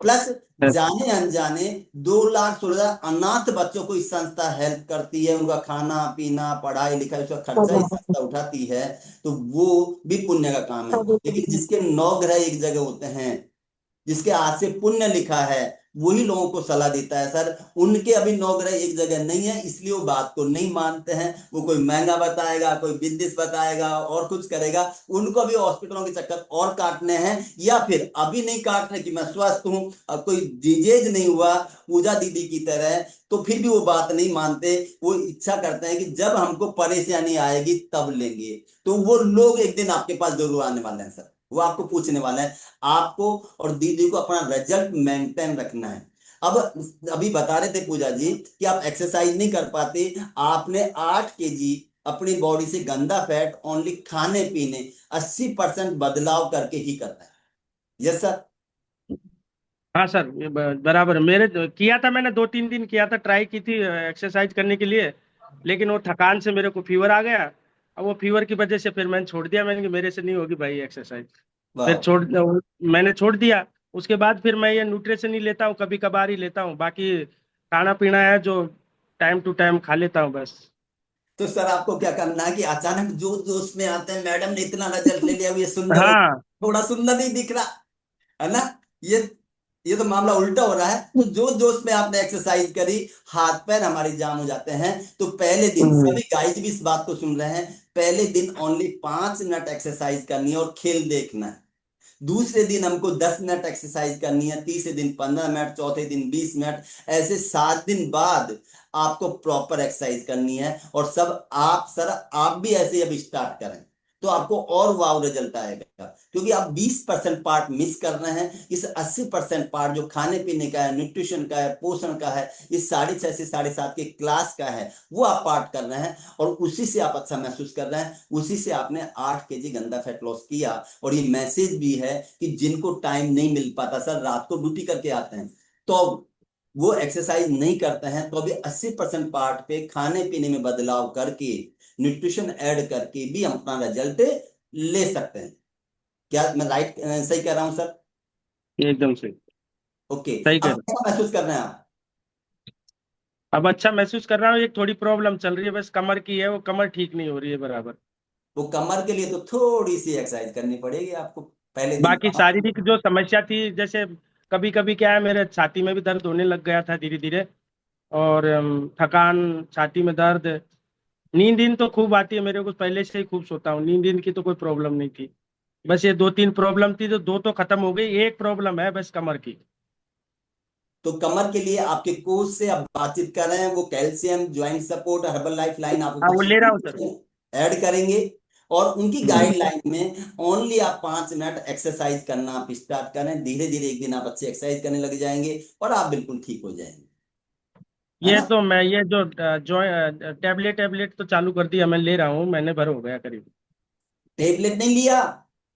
प्लस जाने अनजाने 2,16,000 अनाथ बच्चों को इस संस्था हेल्प करती है, उनका खाना पीना पढ़ाई लिखाई उसका खर्चा इस संस्था उठाती है, तो वो भी पुण्य का काम है। लेकिन जिसके 9 ग्रह एक जगह होते हैं, जिसके हाथ से पुण्य लिखा है, वही लोगों को सलाह देता है सर। उनके अभी 9 ग्रह एक जगह नहीं है, इसलिए वो बात को नहीं मानते हैं। वो कोई महंगा बताएगा, कोई बिजनेस बताएगा, और कुछ करेगा। उनको अभी हॉस्पिटलों के चक्कर और काटने हैं, या फिर अभी नहीं काटने कि मैं स्वस्थ हूं, अब कोई डिजीज नहीं हुआ पूजा दीदी की तरह, तो फिर भी वो बात नहीं मानते। वो इच्छा करते हैं कि जब हमको परेशानी आएगी तब लेंगे। तो वो लोग एक दिन आपके पास जरूर आने वाले हैं सर, वो आपको पूछने वाले हैं। आपको और दीदी को अपना रिजल्ट मेंटेन रखना है। अब अभी बता रहे थे पूजा जी कि आप एक्सरसाइज नहीं कर पाते, आपने 8 kg अपनी बॉडी से गंदा फैट ओनली खाने पीने 80% बदलाव करके ही करना है। Yes sir. हाँ सर, ये बराबर है। मेरे किया था, मैंने 2-3 दिन किया था, ट्राई की थी एक्सरसाइज करने के लिए। लेकिन वो थकान से मेरे को फीवर आ गया। अब वो फीवर की वजह से फिर मैंने छोड़ दिया। मैंने कि मेरे से नहीं होगी भाई एक्सरसाइज। फिर वाह। मैंने छोड़ दिया। उसके बाद फिर मैं ये न्यूट्रिशन ही लेता हूँ, कभी कभार ही लेता हूँ। बाकी खाना पीना है जो टाइम टू टाइम खा लेता हूँ बस। तो सर आपको क्या करना है कि अचानक जो जोश में आते हैं, मैडम ने इतना रिजल्ट ले लिया, अब ये सुंदर हो, हाँ। थोड़ा सुंदर नहीं दिख रहा है ना, ये ये तो मामला उल्टा हो रहा है। तो जो जोश में आपने एक्सरसाइज करी, हाथ पैर हमारे जाम हो जाते हैं, तो पहले दिन हम्म। सभी गाइज भी इस बात को सुन रहे हैं, पहले दिन ओनली 5 मिनट एक्सरसाइज करनी है और खेल देखना है। दूसरे दिन हमको 10 मिनट एक्सरसाइज करनी है, तीसरे दिन 15 मिनट, चौथे दिन 20 मिनट, ऐसे 7 दिन बाद आपको प्रॉपर एक्सरसाइज करनी है। और सब आप सर, आप भी ऐसे अब स्टार्ट करें, तो आपको और वाव रिजल्ट आएगा। क्योंकि आप 20% पार्ट मिस कर रहे हैं। इस 80% पार्ट जो खाने पीने का है, न्यूट्रिशन का है, पोषण का है, इस 6:30 से 7:30 के क्लास का है, वो आप पार्ट कर रहे हैं, और उसी से आप अच्छा महसूस कर रहे हैं। उसी से आपने 8 kg गंदा फैट लॉस किया। और ये मैसेज भी है कि जिनको टाइम नहीं मिल पाता सर, रात को ड्यूटी करके आते हैं, तो वो एक्सरसाइज नहीं करते हैं, तो अभी 80% पार्ट पे खाने पीने में बदलाव करके, न्यूट्रिशन ऐड करके भी हम अपना रिजल्ट ले सकते हैं। क्या मैं राइट सही कह रहा हूं सर? एकदम सही। ओके। सही कह अब रहे हो। कैसा महसूस कर रहे हैं आप? अब अच्छा महसूस कर रहा हूँ। एक थोड़ी प्रॉब्लम चल रही है बस कमर की है, वो कमर ठीक नहीं हो रही है बराबर। वो कमर के लिए तो थोड़ी सी एक्सरसाइज करनी पड़ेगी आपको। पहले दिन बाकी शारीरिक जो समस्या थी, जैसे कभी कभी क्या है, मेरे छाती में भी दर्द होने लग गया था धीरे धीरे। और थकान, छाती में दर्द। नींद इन तो खूब आती है मेरे को, पहले से ही खूब सोता हूँ, नींद इन की तो कोई प्रॉब्लम नहीं थी। बस ये दो तीन प्रॉब्लम थी, तो दो तो खत्म हो गई, एक प्रॉब्लम है बस कमर की। तो कमर के लिए आपके कोच से आप बातचीत कर रहे हैं, वो calcium joint support herbal life line आपको हाँ, वो कुछ ले रहा हूँ सर। ऐड करेंगे। और उनकी गाइडलाइन में ओनली आप 5 मिनट एक्सरसाइज करना आप स्टार्ट करें, धीरे धीरे एक दिन आप अच्छी एक्सरसाइज करने लग जाएंगे और आप बिल्कुल ठीक हो जाएंगे, है ये ना। तो मैं, ये जो जो टैबलेट टैबलेट तो चालू कर दिया, मैं ले रहा हूँ, महीने भर हो गया करीब। टेबलेट नहीं लिया,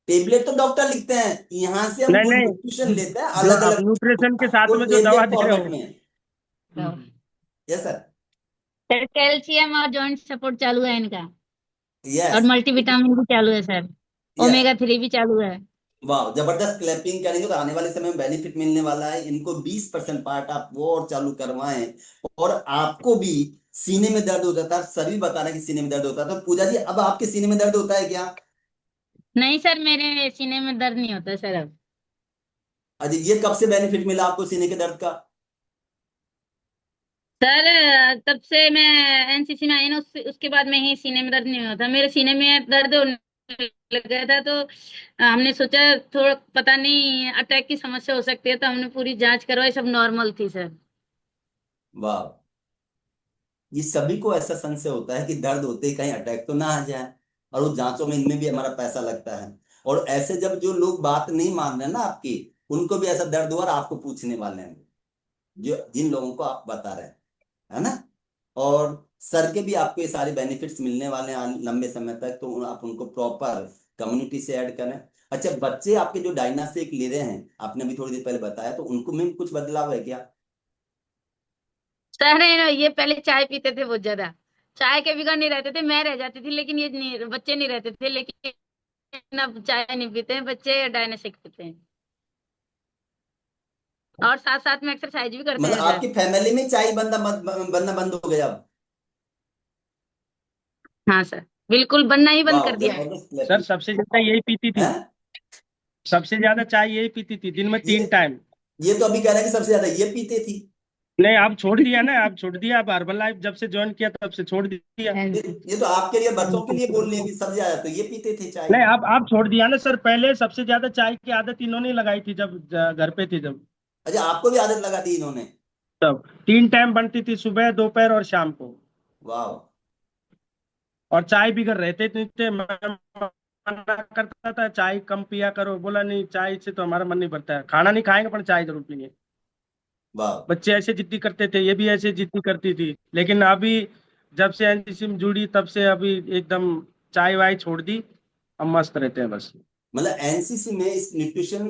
टेबलेट तो डॉक्टर लिखते हैं, यहाँ से हम नहीं जो न्यूट्रिशन नहीं, लेते हैं जो अलग आप अलग, न्यूट्रिशन के साथ वो में जो दवा टेबलेट दे रहे फॉर्मेट हो। में है। Yes sir. सर कैल्शियम और जॉइंट सपोर्ट चालू है इनका, और यस। मल्टीविटामिन भी चालू है सर, यस। ओमेगा 3 भी चालू है। वाह, जबरदस्त क्लैपिंग करेंगे तो आने वाले समय में बेनिफिट मिलने वाला है। इनको 20% पार्ट आप वो और चालू करवाएं। और आपको भी सीने में दर्द होता था, सभी बता रहे हैं कि सीने में दर्द होता था। तो पूजा जी, अब आपके सीने में दर्द होता है क्या? नहीं सर, मेरे सीने में दर्द नहीं होता सर अब। अजी, ये कब से बेनिफिट मिला आपको सीने के दर्द का? सर तब से मैं एनसीसी में आई ना, उसके बाद में ही सीने में दर्द नहीं होता, मेरे सीने में दर्द होने लग गया था। तो हमने सोचा थोड़ा पता नहीं अटैक की समस्या हो सकती है, तो हमने पूरी जांच करवाई, सब नॉर्मल थी सर। वाह, ये सभी को ऐसा संशय होता है कि दर्द होते ही कहीं अटैक तो ना आ जाए, और उस जांचों में इनमें भी हमारा पैसा लगता है। और ऐसे जब जो लोग बात नहीं मान रहे ना आपकी, उनको भी ऐसा दर्द हुआ और आपको पूछने वाले हैं, जो जिन लोगों को आप बता रहे हैं, है ना। और सर के भी आपको ये सारे बेनिफिट्स मिलने वाले हैं लंबे समय तक, तो आप उनको प्रॉपर कम्युनिटी से ऐड करें। अच्छा, बच्चे आपके जो डायनासेक ले रहे हैं, आपने अभी थोड़ी देर पहले बताया, तो उनको में कुछ बदलाव है क्या? सर ये पहले चाय पीते थे बहुत ज्यादा, चाय के बिगड़ नहीं रहते थे, मैं रह जाती थी, लेकिन ये नहीं, बच्चे नहीं रहते थे, लेकिन अब चाय नहीं पीते हैं बच्चे, डायनासिक पीते हैं। और साथ साथ में एक्सरसाइज भी करते मतलब हैं सर। आपकी फैमिली में चाय बनना बंद हो गया अब? हाँ सर, बिल्कुल बनना ही बंद वाह, कर दिया है। जबरदस्त सर क्लैपिंग। सबसे ज्यादा यही पीती थी, है। सबसे ज्यादा चाय यही पीती थी, दिन में ये 3 टाइम। ये तो अभी कह रहे हैं कि सबसे ज्यादा ये पीते थी। नहीं, आप छोड़ दिया ना, आप छोड़ दिया, आप हर्बल लाइफ जब से ज्वाइन किया तब से छोड़ दिया। ये तो आपके लिए, बच्चों के लिए बोल रहे हैं कि सबसे ज्यादा तो ये पीते थे चाय। नहीं, आप छोड़ दिया ना सर, पहले सबसे ज्यादा चाय की आदत इन्होंने लगाई थी जब घर पे थे जब। अच्छा, आपको भी आदत लगा दी इन्होंने? तब 3 टाइम बनती थी, सुबह दोपहर और शाम को। वाह। और चाय भी घर रहते नहीं थे, मैं मना करता था चाय कम पिया करो, बोला नहीं, चाय से तो हमारा मन नहीं भरता है, खाना नहीं खाएंगे पर चाय जरूर पियेंगे। वाह। बच्चे ऐसे जिद्दी करते थे, ये भी ऐसे जिद्दी करती थी, लेकिन अभी जब से एनसीसी में जुड़ी तब से अभी एकदम चाय वाय छोड़ दी, अब मस्त रहते हैं बस। मतलब एनसीसी में इस न्यूट्रिशन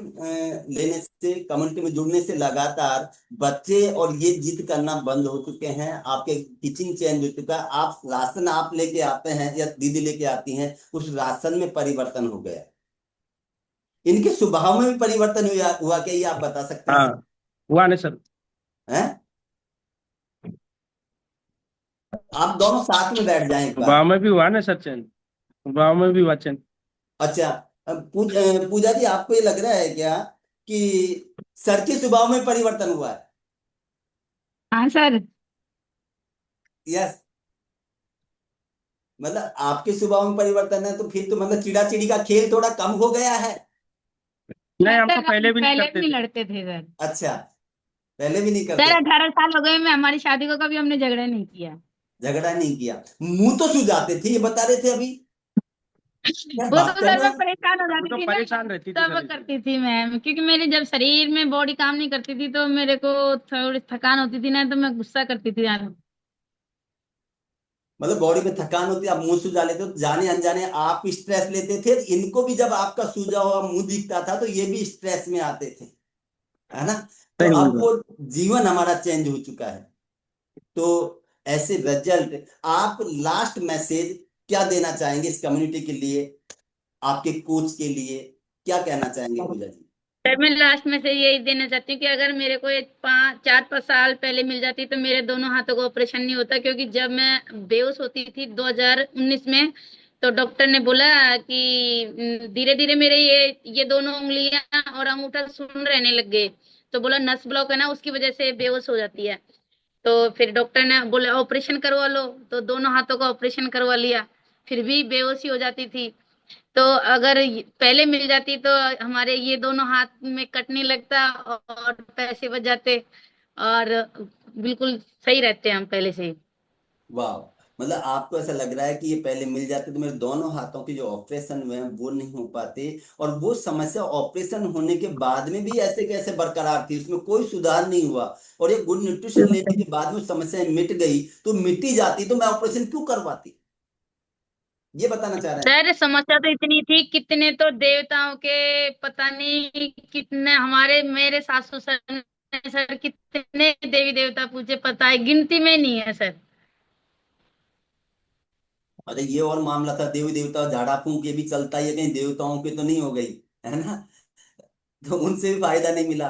लेने से, कम्युनिटी में जुड़ने से लगातार बच्चे और ये जिद करना बंद हो चुके हैं। आपके टीचिंग चेंज हो चुका है, आप राशन आप लेके आते हैं या दीदी लेके आती हैं, उस राशन में परिवर्तन हो गया। इनके स्वभाव में भी परिवर्तन हुआ हुआ क्या, ये आप बता सकते हैं हाँ, सर? हुआ नहीं सर। हैं? आप दोनों साथ में बैठ जाएं एक बार। गाँव में भी हुआ ना सर चेंज, गाँव में भी हुआ चेंज। अच्छा, पूजा जी, आपको ये लग रहा है क्या कि सर के स्वभाव में परिवर्तन हुआ है? हाँ सर। यस। मतलब आपके स्वभाव में परिवर्तन है, तो फिर तो मतलब चिड़ा चिड़ी का खेल थोड़ा कम हो गया है। नहीं, हम तो सर हम पहले भी नहीं पहले भी करते नहीं थे। लड़ते थे सर। अच्छा, पहले भी नहीं सर करते? 18 साल हो गए मैं, हमारी शादी को कभी हमने झगड़ा नहीं किया। झगड़ा नहीं किया? मुंह तो सुझाते थे, ये बता रहे थे अभी। क्या वो तो बात कर सर रहे मैं हैं? परेशान हो वो जाती तो थी ना, परेशान रहती थी तब सर इसलिए। करती थी मैं, क्योंकि मेरे जब शरीर में बॉडी काम नहीं करती थी तो मेरे को थोड़ी थकान होती थी ना, तो मैं गुस्सा करती थी यार। मतलब बॉडी में थकान होती है, आप मुंह सुझा लेते हो, तो जाने अनजाने आप स्ट्रेस लेते थे। इनको भी जब आपका सूझा हुआ मुंह दिखता था तो ये भी स्ट्रेस में आते थे, है ना। तो सही बोल अब रहे वो हो। जीवन हमारा चेंज हो चुका है। तो ऐसे रिजल्ट, आप लास्ट मैसेज क्या देना चाहेंगे इस कम्युनिटी के लिए, आपके कोच के लिए क्या कहना चाहेंगे पूजा जी? सर मैं लास्ट में से यही देना चाहती हूँ कि अगर मेरे को एक 4-5 साल पहले मिल जाती तो मेरे दोनों हाथों का ऑपरेशन नहीं होता, क्योंकि जब मैं बेहोश होती थी 2019 में, तो डॉक्टर ने बोला कि धीरे धीरे मेरे ये दोनों उंगलियां और अंगूठा सुन्न रहने लग गए। तो बोला नस ब्लॉक है ना, उसकी वजह से बेहोश हो जाती है। तो फिर डॉक्टर ने बोला ऑपरेशन करवा लो, तो दोनों हाथों का ऑपरेशन करवा लिया। फिर भी बेहोशी हो जाती थी। तो अगर पहले मिल जाती तो हमारे ये दोनों हाथ में कट नहीं लगता और पैसे बच जाते, और बिल्कुल सही रहते हम पहले से ही। वाह, मतलब आपको ऐसा लग रहा है कि ये पहले मिल जाते तो मेरे दोनों हाथों के जो ऑपरेशन हुए हैं वो नहीं हो पाते, और वो समस्या ऑपरेशन होने के बाद में भी ऐसे कैसे बरकरार थी, उसमें कोई सुधार नहीं हुआ, और ये गुड न्यूट्रिशन लेने के बाद में समस्या मिट गई, तो मिटी जाती तो मैं ऑपरेशन क्यों करवाती, ये बताना चाह रहे हैं। सर समस्या तो इतनी थी, कितने तो देवताओं के पता नहीं कितने, हमारे मेरे सासू सर ने सर कितने देवी देवता पूछे, पता है गिनती में नहीं है सर। अरे ये और मामला था, देवी देवता झाड़ा फूंक ये भी चलता ही है, कहीं देवताओं की तो नहीं हो गई, है ना, तो उनसे भी फायदा नहीं मिला।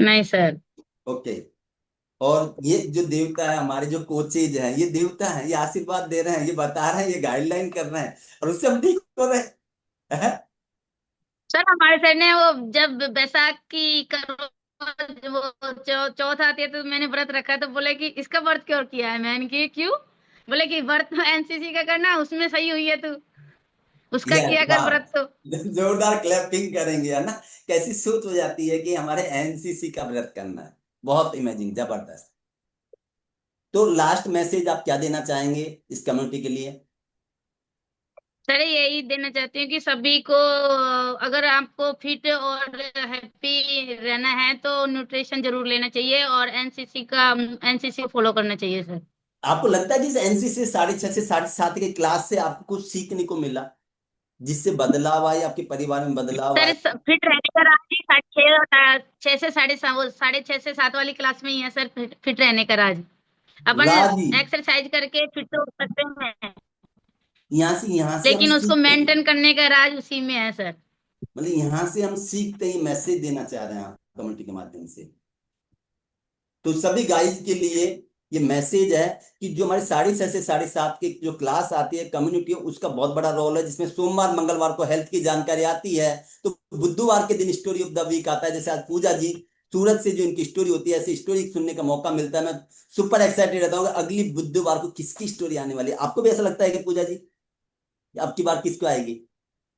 नहीं सर। ओके। और ये जो देवता है, हमारे जो कोचेज हैं, ये देवता हैं, ये आशीर्वाद दे रहे हैं, ये बता रहे हैं, ये गाइडलाइन कर रहे हैं, और उससे हम ठीक हो रहे हैं। सर हमारे सर ने वो जब बैसाख की करो वो चौथ आती है तो मैंने व्रत रखा, तो बोले कि इसका व्रत क्यों किया है, मैंने कि क्यों, बोले कि व्रत तो एनसीसी का करना, उसमें सही हुई है तू, उसका यस, किया कर वाह, व्रत तो। जोरदार क्लैपिंग करेंगे, है ना, कैसी सोच हो जाती है कि हमारे एनसीसी का व्रत करना है, बहुत इमेजिंग, जबरदस्त। तो लास्ट मैसेज आप क्या देना चाहेंगे इस कम्युनिटी के लिए। सर यही देना चाहती हूँ कि सभी को अगर आपको फिट और हैप्पी रहना है तो न्यूट्रिशन जरूर लेना चाहिए, और एनसीसी फॉलो करना चाहिए सर। आपको लगता है कि इस एनसीसी 6:30 से 7:30 के क्लास से आपको कुछ सीखने को मिला, जिससे बदलाव आए, आपके परिवार में बदलाव सर आए। फिट रहने का राज ही 6 से 6:30 से 7 वाली क्लास में ही है सर, फिट रहने का राज। अपन राजी, एक्सरसाइज करके फिट तो हो सकते हैं, यहाँ से हम लेकिन उसको सीखते हैं, मेंटेन करने का राज उसी में है सर। मतलब यहाँ से हम सीखते ही मैसेज देना चाह रहे हैं आप कम्युनिटी के माध्यम से। तो सभी गाइस के लिए ये मैसेज है कि जो हमारे 6:30 से 7:30 की जो क्लास आती है कम्युनिटी, उसका बहुत बड़ा रोल है, जिसमें सोमवार मंगलवार को हेल्थ की जानकारी आती है, तो बुधवार के दिन स्टोरी ऑफ द वीक आता है, जैसे आज पूजा जी सूरत से जो इनकी स्टोरी होती है, ऐसी स्टोरी सुनने का मौका मिलता है। मैं सुपर एक्साइटेड रहता हूँ कि अगली बुधवार को किसकी स्टोरी आने वाली है। आपको भी ऐसा लगता है कि पूजा जी अब की बार किसको आएगी।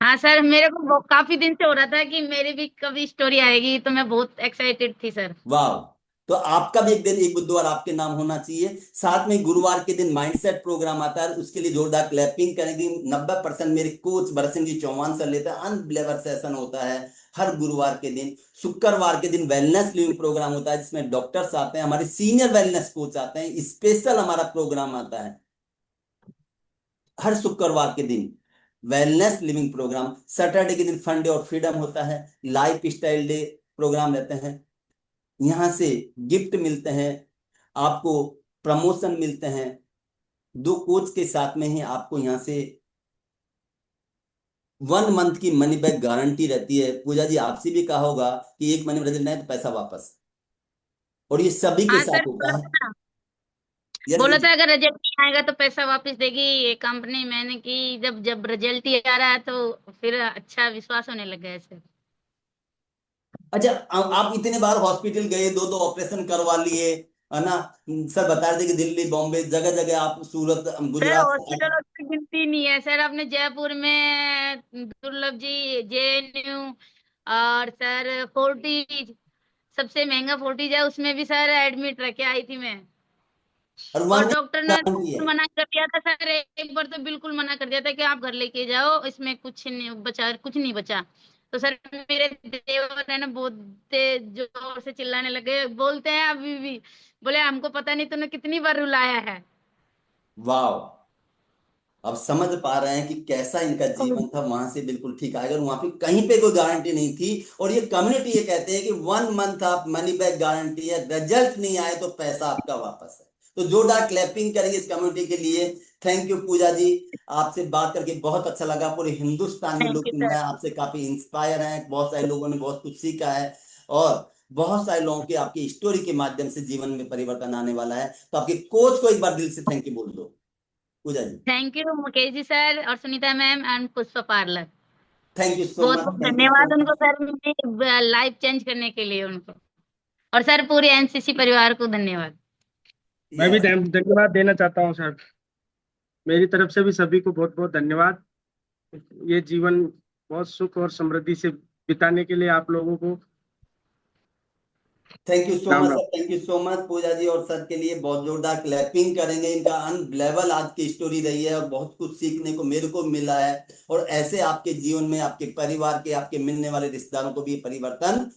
हाँ सर, मेरे को काफी दिन से हो रहा था कि मेरी भी कभी स्टोरी आएगी, तो मैं बहुत एक्साइटेड थी सर। वाह, तो आपका भी एक दिन, एक बुधवार आपके नाम होना चाहिए। साथ में गुरुवार के दिन माइंडसेट प्रोग्राम आता है, उसके लिए जोरदार क्लैपिंग करेंगे। 90% मेरे कोच बरसिंह जी चौहान सर लेते हैं, अनबिलीवर सेशन होता है हर गुरुवार के दिन। शुक्रवार के दिन वेलनेस लिविंग प्रोग्राम होता है, जिसमें डॉक्टर्स आते हैं, हमारे सीनियर वेलनेस कोच आते हैं, स्पेशल हमारा प्रोग्राम आता है हर शुक्रवार के दिन, वेलनेस लिविंग प्रोग्राम। सैटरडे के दिन फन डे और फ्रीडम होता है, लाइफ स्टाइल डे प्रोग्राम रहते हैं। यहाँ से गिफ्ट मिलते हैं आपको, प्रमोशन मिलते हैं, दो कोच के साथ में ही आपको यहाँ से 1 मंथ की मनी बैक गारंटी रहती है। पूजा जी आपसे भी कहा होगा कि एक महीने में रिजल्ट नहीं आए तो पैसा वापस, और ये सभी के हाँ सर साथ होता बोला है। था ना, यस बोला जी। था अगर रिजल्ट नहीं आएगा तो पैसा वापस देगी ये कंपनी। मैंने कि जब जब रिजल्ट ही आ रहा है तो फिर अच्छा विश्वास होने लग गया है सर। अच्छा, आप इतने बार हॉस्पिटल गए, दो दो ऑपरेशन करवा लिए, है ना, सर बता रहे थे कि दिल्ली बॉम्बे जगह जगह आप, सूरत सर गुजरात हॉस्पिटलों की गिनती नहीं है सर, अपने जयपुर में दुर्लभ जी जेएनयू, और सर फोर्टिज, सबसे महंगा फोर्टिज है, उसमें भी सर एडमिट रह के आई थी मैं। और और वहां डॉक्टर ने गारंटी है। मना कर दिया था सर, एक बार तो बिल्कुल मना कर दिया था कि आप घर लेके जाओ, इसमें कुछ नहीं बचा, कुछ नहीं बचा। तो सर मेरे देवर है ना बहुत जोर से चिल्लाने लगे, बोलते हैं अभी भी, बोले हमको पता नहीं तूने कितनी बार रुलाया है। वाह, अब समझ पा रहे हैं कि कैसा इनका जीवन था, वहां से बिल्कुल ठीक आएगा, और वहां पे कहीं पे कोई गारंटी नहीं थी। और ये कम्युनिटी ये कहते हैं कि 1 मंथ आप मनी बैक गारंटी है, रिजल्ट नहीं आए तो पैसा आपका वापस है। तो जोरदार क्लैपिंग करेंगे इस कम्युनिटी के लिए। थैंक यू पूजा जी, आपसे बात करके बहुत अच्छा लगा। पूरे हिंदुस्तान में थैंक लोग यू सुन सर। रहे हैं, आपसे काफी इंस्पायर हैं, बहुत सारे लोगों ने बहुत कुछ सीखा है, और बहुत सारे लोगों के आपकी स्टोरी के माध्यम से जीवन में परिवर्तन आने वाला है। तो आपके कोच को एक बार दिल से थैंक यू बोल दो। Pooja ji. Thank you Mukesh ji sir और Sunita ma'am and Pushpa parlour. Thank you so बहुत मच, बहुत थैंक यू सो धन्यवाद उनको मच। सर, मेरी लाइफ चेंज करने के लिए उनको। और सर पूरे एनसीसी परिवार को धन्यवाद। मैं भी यस, धन्यवाद देना चाहता हूँ सर। मेरी तरफ से भी सभी को बहुत बहुत धन्यवाद। ये जीवन बहुत सुख और समृद्धि से बिताने के लिए आप लोगों को thank you so Ram much Ram. Sir, thank you so much Pooja ji और सर के लिए बहुत जोरदार क्लैपिंग करेंगे। इनका अनबिलीवेबल आज की स्टोरी रही है और बहुत कुछ सीखने को मेरे को मिला है। और ऐसे आपके जीवन में, आपके परिवार के, आपके मिलने वाले रिश्तेदारों को भी परिवर्तन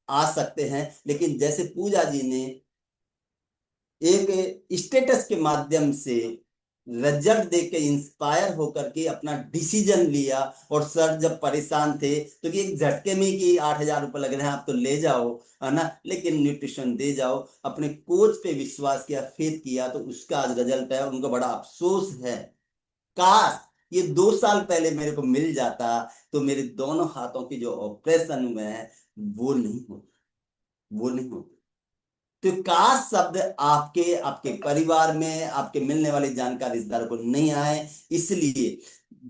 आ सकते हैं। लेकिन जैसे पूजा जी ने एक स्टेटस के माध्यम से रिजल्ट देख के इंस्पायर होकर के अपना डिसीजन लिया, और सर जब परेशान थे तो कि एक झटके में कि 8,000 रुपये लग रहे हैं, आप तो ले जाओ, है ना, लेकिन न्यूट्रिशन दे जाओ, अपने कोच पे विश्वास किया, फेथ किया, तो उसका आज रिजल्ट है। उनको बड़ा अफसोस है, काश ये 2 साल पहले मेरे को मिल जाता तो मेरे दोनों हाथों की जो ऑपरेशन हुए हैं वो नहीं होते, वो नहीं होते। तो काश शब्द आपके, आपके परिवार में, आपके मिलने वाले जानकार रिश्तेदारों को नहीं आए। इसलिए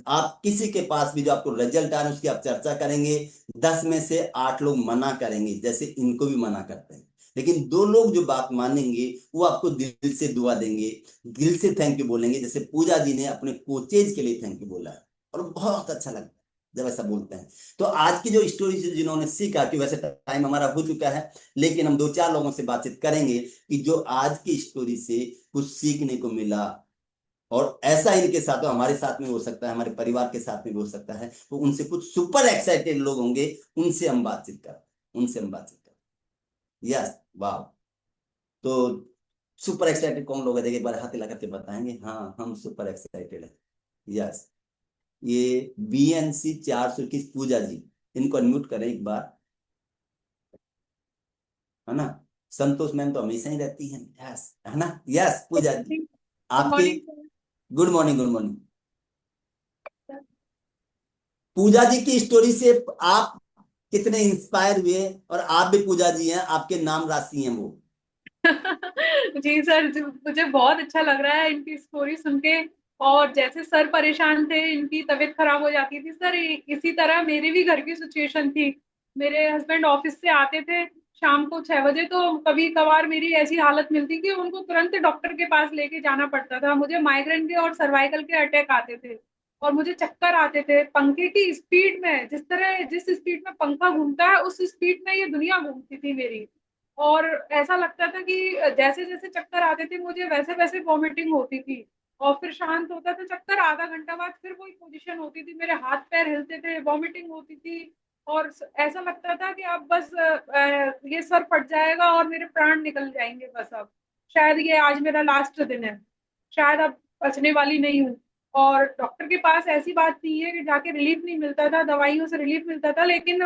आप किसी के पास भी जो आपको रिजल्ट आ रहे हैं उसकी आप चर्चा करेंगे, 10 में से 8 लोग मना करेंगे, जैसे इनको भी मना करते हैं। लेकिन 2 लोग जो बात मानेंगे वो आपको दिल से दुआ देंगे, दिल से थैंक यू बोलेंगे, जैसे पूजा जी ने अपने कोचेज के लिए थैंक यू बोला है। और बहुत अच्छा लगता है जब ऐसा बोलते हैं। तो आज की जो स्टोरी से जिन्होंने सीखा, कि वैसे टाइम हमारा हो चुका है, लेकिन हम 2-4 लोगों से बातचीत करेंगे कि जो आज की स्टोरी से कुछ सीखने को मिला, और ऐसा इनके साथ हो, हमारे साथ में हो सकता है, हमारे परिवार के साथ में भी हो सकता है, तो उनसे कुछ सुपर एक्साइटेड लोग होंगे, उनसे हम बातचीत कर, उनसे हम बातचीत कर। यस, वाह। तो सुपर एक्साइटेड कौन लोग है, देखिए एक बार हाथ हिला करके बताएंगे, हाँ हम सुपर एक्साइटेड है। यस, ये BNC 421 पूजा जी, इनको अनम्यूट करें एक बार, है ना। संतोष मैम तो हमेशा ही रहती हैं, यस, है ना। यस पूजा जी, गुड आपकी। Morning sir. Good morning, good morning. Pooja ji की स्टोरी से आप कितने इंस्पायर हुए, और आप भी पूजा जी हैं, आपके नाम राशि हैं वो। जी सर, मुझे बहुत अच्छा लग रहा है इनकी स्टोरी सुन के। और जैसे सर परेशान थे, इनकी तबीयत खराब हो जाती थी सर, इसी तरह मेरी भी घर की सिचुएशन थी। मेरे हस्बैंड ऑफिस से आते थे शाम को 6 बजे, तो कभी कभार मेरी ऐसी हालत मिलती कि उनको तुरंत डॉक्टर के पास लेके जाना पड़ता था। मुझे माइग्रेन के और सर्वाइकल के अटैक आते थे और मुझे चक्कर आते थे। पंखे की स्पीड में, जिस स्पीड में पंखा घूमता है उस स्पीड में ये दुनिया घूमती थी मेरी। और ऐसा लगता था कि जैसे जैसे चक्कर आते थे मुझे, वैसे वैसे वॉमिटिंग होती थी। और फिर शांत होता था चक्कर, आधा घंटा बाद फिर वही पोजीशन होती थी, मेरे हाथ पैर हिलते थे, वॉमिटिंग होती थी। और ऐसा लगता था कि अब बस ये सर फट जाएगा और मेरे प्राण निकल जाएंगे, बस अब शायद ये आज मेरा लास्ट दिन है, शायद अब बचने वाली नहीं हूँ। और डॉक्टर के पास ऐसी बात नहीं है कि जाके रिलीफ नहीं मिलता था, दवाइयों से रिलीफ मिलता था, लेकिन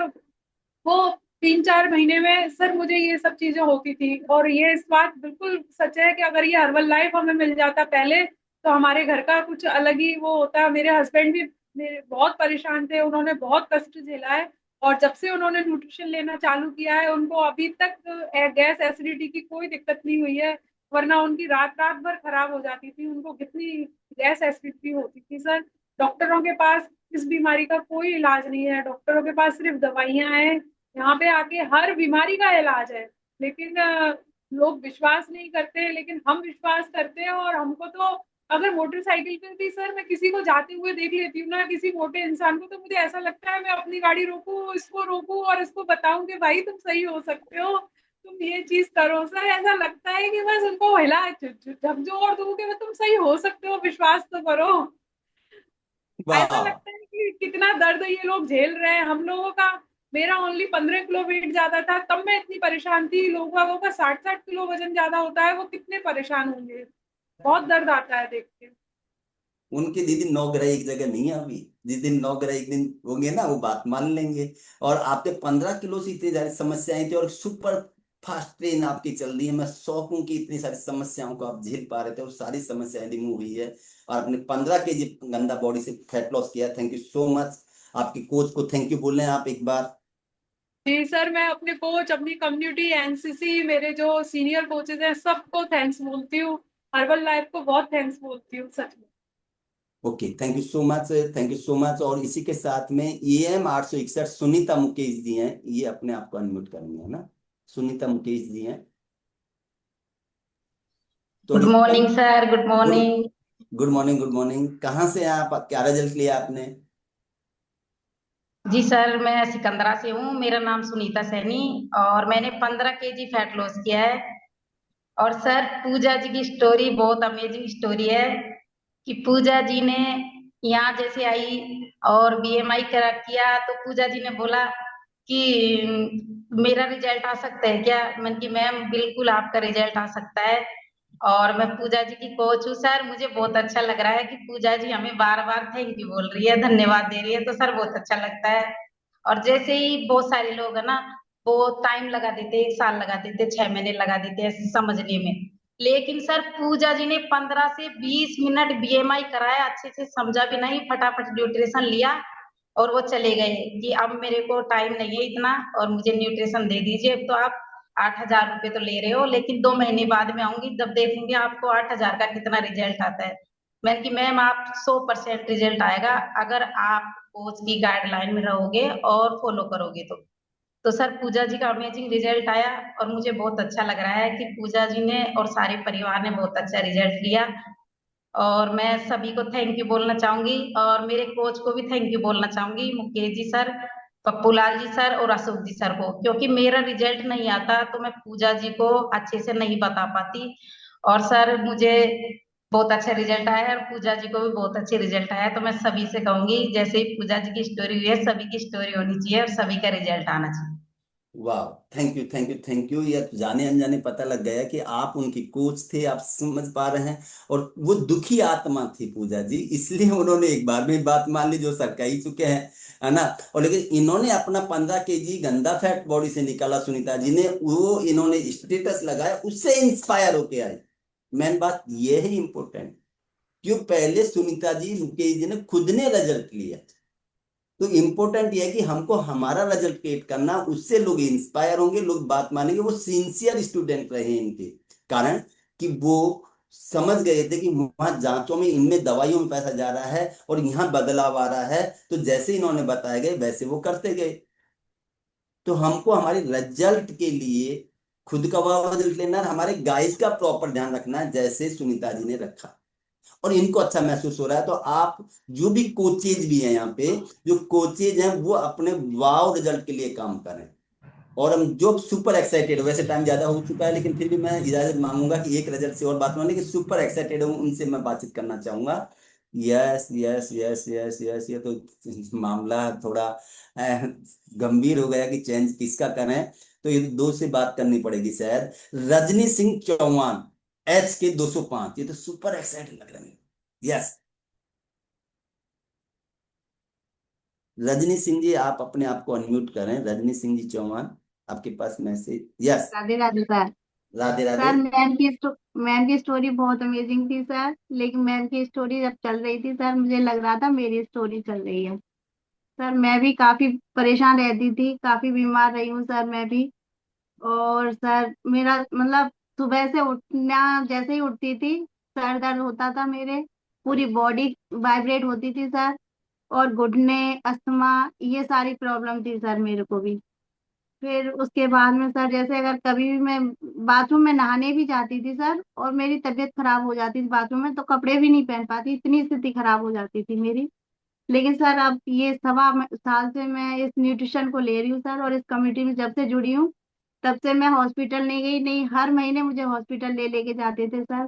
वो 3-4 महीने में सर मुझे ये सब चीजें होती थी। और ये इस बात बिल्कुल सच है कि अगर ये हर्बल लाइफ हमें मिल जाता पहले, तो हमारे घर का कुछ अलग ही वो होता। मेरे हस्बैंड भी मेरे बहुत परेशान थे, उन्होंने बहुत कष्ट झेला है। और जब से उन्होंने न्यूट्रिशन लेना चालू किया है, उनको अभी तक गैस एसिडिटी की कोई दिक्कत नहीं हुई है। वरना उनकी रात रात भर खराब हो जाती थी, उनको कितनी गैस एसिडिटी होती थी सर। डॉक्टरों के पास इस बीमारी का कोई इलाज नहीं है, डॉक्टरों के पास सिर्फ दवाइयां हैं। यहाँ पे आके हर बीमारी का इलाज है, लेकिन लोग विश्वास नहीं करते, लेकिन हम विश्वास करते हैं। और हमको तो अगर मोटरसाइकिल पे भी सर मैं किसी को जाते हुए देख लेती हूँ ना, किसी मोटे इंसान को, तो मुझे ऐसा लगता है मैं अपनी गाड़ी रोकूं, इसको रोकूं और इसको बताऊं कि भाई तुम सही हो सकते हो, तुम ये चीज करो। सर ऐसा लगता है कि बस उनको हिला झकझोर दूं कि तुम सही हो सकते हो, विश्वास तो करो। ऐसा वाह, लगता है कि कितना दर्द ये लोग झेल रहे हैं हम लोगों का। मेरा ओनली 15 किलो वेट ज्यादा था, तब मैं इतनी परेशान थी। लोगों का 60-60 किलो वजन ज्यादा होता है, वो कितने परेशान होंगे। बहुत दर्द आता है देख के। उनकी दीदी 9 ग्रह एक जगह नहीं है अभी। जिस दिन 9 ग्रह एक दिन होंगे ना, वो बात मान लेंगे। और आपके 15 किलो से इतनी सारी समस्याएं थी, और सुपर फास्ट ट्रेन आपकी चल रही है। मैं शौक हूं कि इतनी सारी समस्याओं को आप झेल पा रहे थे, और सारी समस्याएं रिमूव हुई है, और आपने 15 kg गंदा बॉडी से फैट लॉस किया। Thank you so much. आपके कोच को थैंक यू बोल रहे हैं आप एक बार। जी सर, मैं अपने कोच, अपनी कम्युनिटी, एनसीसी, मेरे जो सीनियर कोचेज हैं, सबको थैंक्स बोलती हूँ। हर्बल लाइफ को बहुत थैंक्स बोलती हूँ सच में। Okay, thank you so much. और इसी के साथ में EM 861 सुनीता मुकेश जी हैं, ये अपने आप को अनम्यूट करेंगे, है ना? सुनीता मुकेश जी हैं गुड थोड़ी। Morning sir, good good morning. Good morning, good morning. कहाँ से हैं आप? क्या रिजल्ट लिया आपने? जी सर, मैं सिकंदरा से हूँ। मेरा नाम सुनीता सैनी और मैंने 15 kg फैट लॉस किया है। और सर, पूजा जी की स्टोरी बहुत अमेजिंग स्टोरी है कि पूजा जी ने यहाँ जैसे आई और BMI करा किया तो पूजा जी ने बोला कि मेरा रिजल्ट आ सकता है क्या? मैंने कि मैम बिल्कुल आपका रिजल्ट आ सकता है। और मैं पूजा जी की कोच हूँ सर। मुझे बहुत अच्छा लग रहा है कि पूजा जी हमें बार बार थैंक यू बोल रही है, धन्यवाद दे रही है, तो सर बहुत अच्छा लगता है। और जैसे ही बहुत सारे लोग है ना, वो टाइम लगा देते, 1 साल लगा देते, 6 महीने लगा देते हैं समझने में। लेकिन सर पूजा जी ने 15 से 20 मिनट BMI कराया, अच्छे से समझा भी नहीं, फटाफट न्यूट्रिशन लिया और वो चले गए कि अब मेरे को टाइम नहीं है इतना और मुझे न्यूट्रिशन दे दीजिए। तो आप 8,000 रुपये तो ले रहे हो, लेकिन 2 महीने बाद में आऊंगी, जब देखूंगी आपको 8,000 का कितना रिजल्ट आता है। मैंने कि मैम आप 100% रिजल्ट आएगा अगर आप कोच की गाइडलाइन में रहोगे और फॉलो करोगे तो सर पूजा जी का अमेजिंग रिजल्ट आया और मुझे बहुत अच्छा लग रहा है कि पूजा जी ने और सारे परिवार ने बहुत अच्छा रिजल्ट लिया। और मैं सभी को थैंक यू बोलना चाहूंगी और मेरे कोच को भी थैंक यू बोलना चाहूंगी, मुकेश जी सर, पप्पू लाल जी सर और अशोक जी सर को, क्योंकि मेरा रिजल्ट नहीं आता तो मैं पूजा जी को अच्छे से नहीं बता पाती। और सर मुझे बहुत अच्छा रिजल्ट आया है और पूजा जी को भी बहुत अच्छे रिजल्ट आया है। तो मैं सभी से कहूंगी जैसे ही पूजा जी की स्टोरी हुई है, सभी की स्टोरी होनी चाहिए और सभी का रिजल्ट आना चाहिए। वाह, thank you, thank you, thank you. ये जाने अनजाने पता लग गया कि आप उनकी कोच थे, आप समझ पा रहे हैं। और वो दुखी आत्मा थी पूजा जी, इसलिए उन्होंने एक बार में बात मान ली जो सर कह ही चुके हैं, है ना? और लेकिन इन्होंने अपना 15 kg गंदा फैट बॉडी से निकाला, सुनीता जी ने, वो इन्होंने स्टेटस लगाया, उससे इंस्पायर होके आए। मेन बात ये है इंपॉर्टेंट, क्यों पहले सुनीता जी मुकेश जी ने खुद ने रिजल्ट लिया। तो इम्पोर्टेंट ये है कि हमको हमारा रिजल्ट क्रिएट करना, उससे लोग इंस्पायर होंगे, लोग बात मानेंगे। वो सिंसियर स्टूडेंट रहे इनके कारण, कि वो समझ गए थे कि वहां जांचों में, इनमें दवाइयों में पैसा जा रहा है और यहाँ बदलाव आ रहा है। तो जैसे इन्होंने बताया गए वैसे वो करते गए। तो हमको हमारे रिजल्ट के लिए खुद का रिजल्ट लेना है, हमारे गाइस का प्रॉपर ध्यान रखना है, जैसे सुनीता जी ने रखा। और इनको अच्छा महसूस हो रहा है। तो आप जो भी कोचेज भी हैं यहाँ पे, जो कोचेज हैं, वो अपने वाव रिजल्ट के लिए काम करें। और हम जो सुपर एक्साइटेड, वैसे टाइम ज्यादा हो चुका है लेकिन फिर भी मैं इजाजत मांगूंगा कि एक रिजल्ट से और बात माने, कि सुपर एक्साइटेड हूँ उनसे मैं बातचीत करना चाहूंगा। Yes, yes, yes, yes, yes. ये तो मामला थोड़ा गंभीर हो गया कि चेंज किसका करें। तो ये दो से बात करनी पड़ेगी शायद। रजनी सिंह चौहान, HK 205, ये तो सुपर एक्साइटेड लग रहा है। यस, रजनी सिंह जी, आप अपने आप को अनम्यूट करें। रजनी सिंह जी चौहान, आपके पास message. Yes, Radhe Radhe sir. Radhe Radhe. Sir ma'am की स्टोरी बहुत अमेजिंग थी सर। लेकिन मैम की स्टोरी जब चल रही थी सर, मुझे लग रहा था मेरी स्टोरी चल रही है। सर मैं भी काफी परेशान रहती थी, काफी बीमार रही हूँ सर मैं भी। और सर मेरा मतलब सुबह से उठना, जैसे ही उठती थी सर दर्द होता था मेरे, पूरी बॉडी वाइब्रेट होती थी सर। और घुटने, अस्थमा, ये सारी प्रॉब्लम थी सर मेरे को भी। फिर उसके बाद में सर जैसे अगर कभी भी मैं बाथरूम में नहाने भी जाती थी सर, और मेरी तबीयत खराब हो जाती थी बाथरूम में, तो कपड़े भी नहीं पहन पाती, इतनी स्थिति खराब हो जाती थी मेरी। लेकिन सर अब ये 1.25 साल से मैं इस न्यूट्रिशन को ले रही हूँ सर, और इस कम्युनिटी में जब से जुड़ी हूँ तब से मैं हॉस्पिटल नहीं गई, नहीं हर महीने मुझे हॉस्पिटल ले लेके जाते थे सर।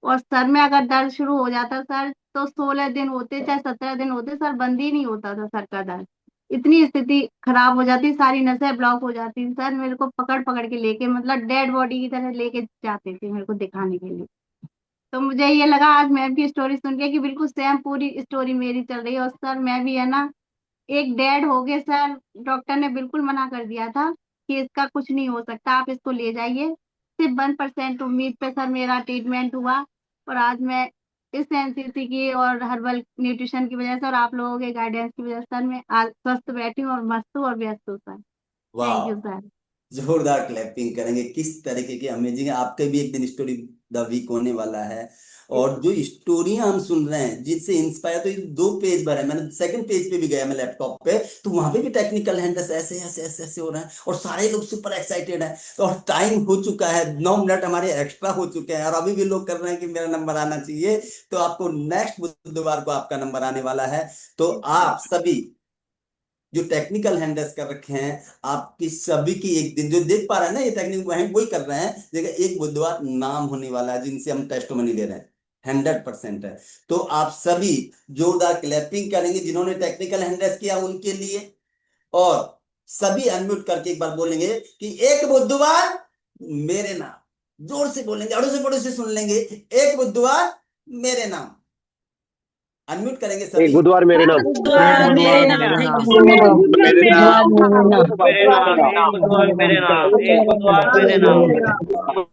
और सर में अगर दर्द शुरू हो जाता सर, तो 16 दिन होते चाहे 17 दिन होते सर, बंद ही नहीं होता था सर का दर्द। इतनी स्थिति खराब हो जाती, सारी नसें ब्लॉक हो जाती सर, मेरे को पकड़ पकड़ के लेके मतलब डेड बॉडी की तरह लेके जाते थे मेरे को दिखाने के लिए। तो मुझे ये लगा आज मैम की स्टोरी सुन के कि बिल्कुल सेम पूरी स्टोरी मेरी चल रही है। और सर मैं भी है ना, एक डेड हो गए सर, डॉक्टर ने बिल्कुल मना कर दिया था कि इसका कुछ नहीं हो सकता, आप इसको ले जाइए। सिर्फ 1% उम्मीद पे सर मेरा ट्रीटमेंट हुआ। और आज मैं इस एनसीसी की और हर्बल न्यूट्रिशन की वजह से और आप लोगों के गाइडेंस की वजह से सर मैं आज स्वस्थ बैठी हूँ और मस्त हूँ और व्यस्त हूँ सर। वाह, थैंक यू सर। जोरदार क्लैपिंग करेंगे। किस तरीके की अमेजिंग है, आपके भी एक दिन स्टोरी द वीक होने वाला है। और जो स्टोरियां हम सुन रहे हैं जिनसे इंस्पायर, तो ये 2 पेज भरे, मैंने सेकंड पेज पे भी गया मैं लैपटॉप पे, तो वहां पे भी टेक्निकल हैंडल्स ऐसे ऐसे ऐसे ऐसे हो रहे हैं और सारे लोग सुपर एक्साइटेड हैं। तो और टाइम हो चुका है, 9 मिनट हमारे एक्स्ट्रा हो चुके हैं और अभी भी लोग कर रहे हैं कि मेरा नंबर आना चाहिए। तो आपको नेक्स्ट बुधवार को आपका नंबर आने वाला है। तो आप सभी जो टेक्निकल हैंडल्स कर रखे हैं, आपकी सभी की एक दिन, जो देख पा रहे हैं ना ये टेक्निकल हैंड वही कर रहे हैं, देखिए एक बुधवार नाम होने वाला है जिनसे हम टेस्टिमनी ले रहे हैं, 100% है। तो आप सभी जोरदार क्लैपिंग करेंगे जिन्होंने टेक्निकल हैंडल्स किया उनके लिए, और सभी अनम्यूट करके एक बार बोलेंगे कि एक बुधवार मेरे नाम, जोर से बोलेंगे, अड़ोसी से सुन लेंगे, एक बुधवार मेरे नाम। अनम्यूट करेंगे एक सभी। बुधवार मेरे नाम। बुधवार मेरे नाम। मेरे नाम। मेरे नाम, एक बुधवार मेरे नाम, एक बुधवार मेरे नाम।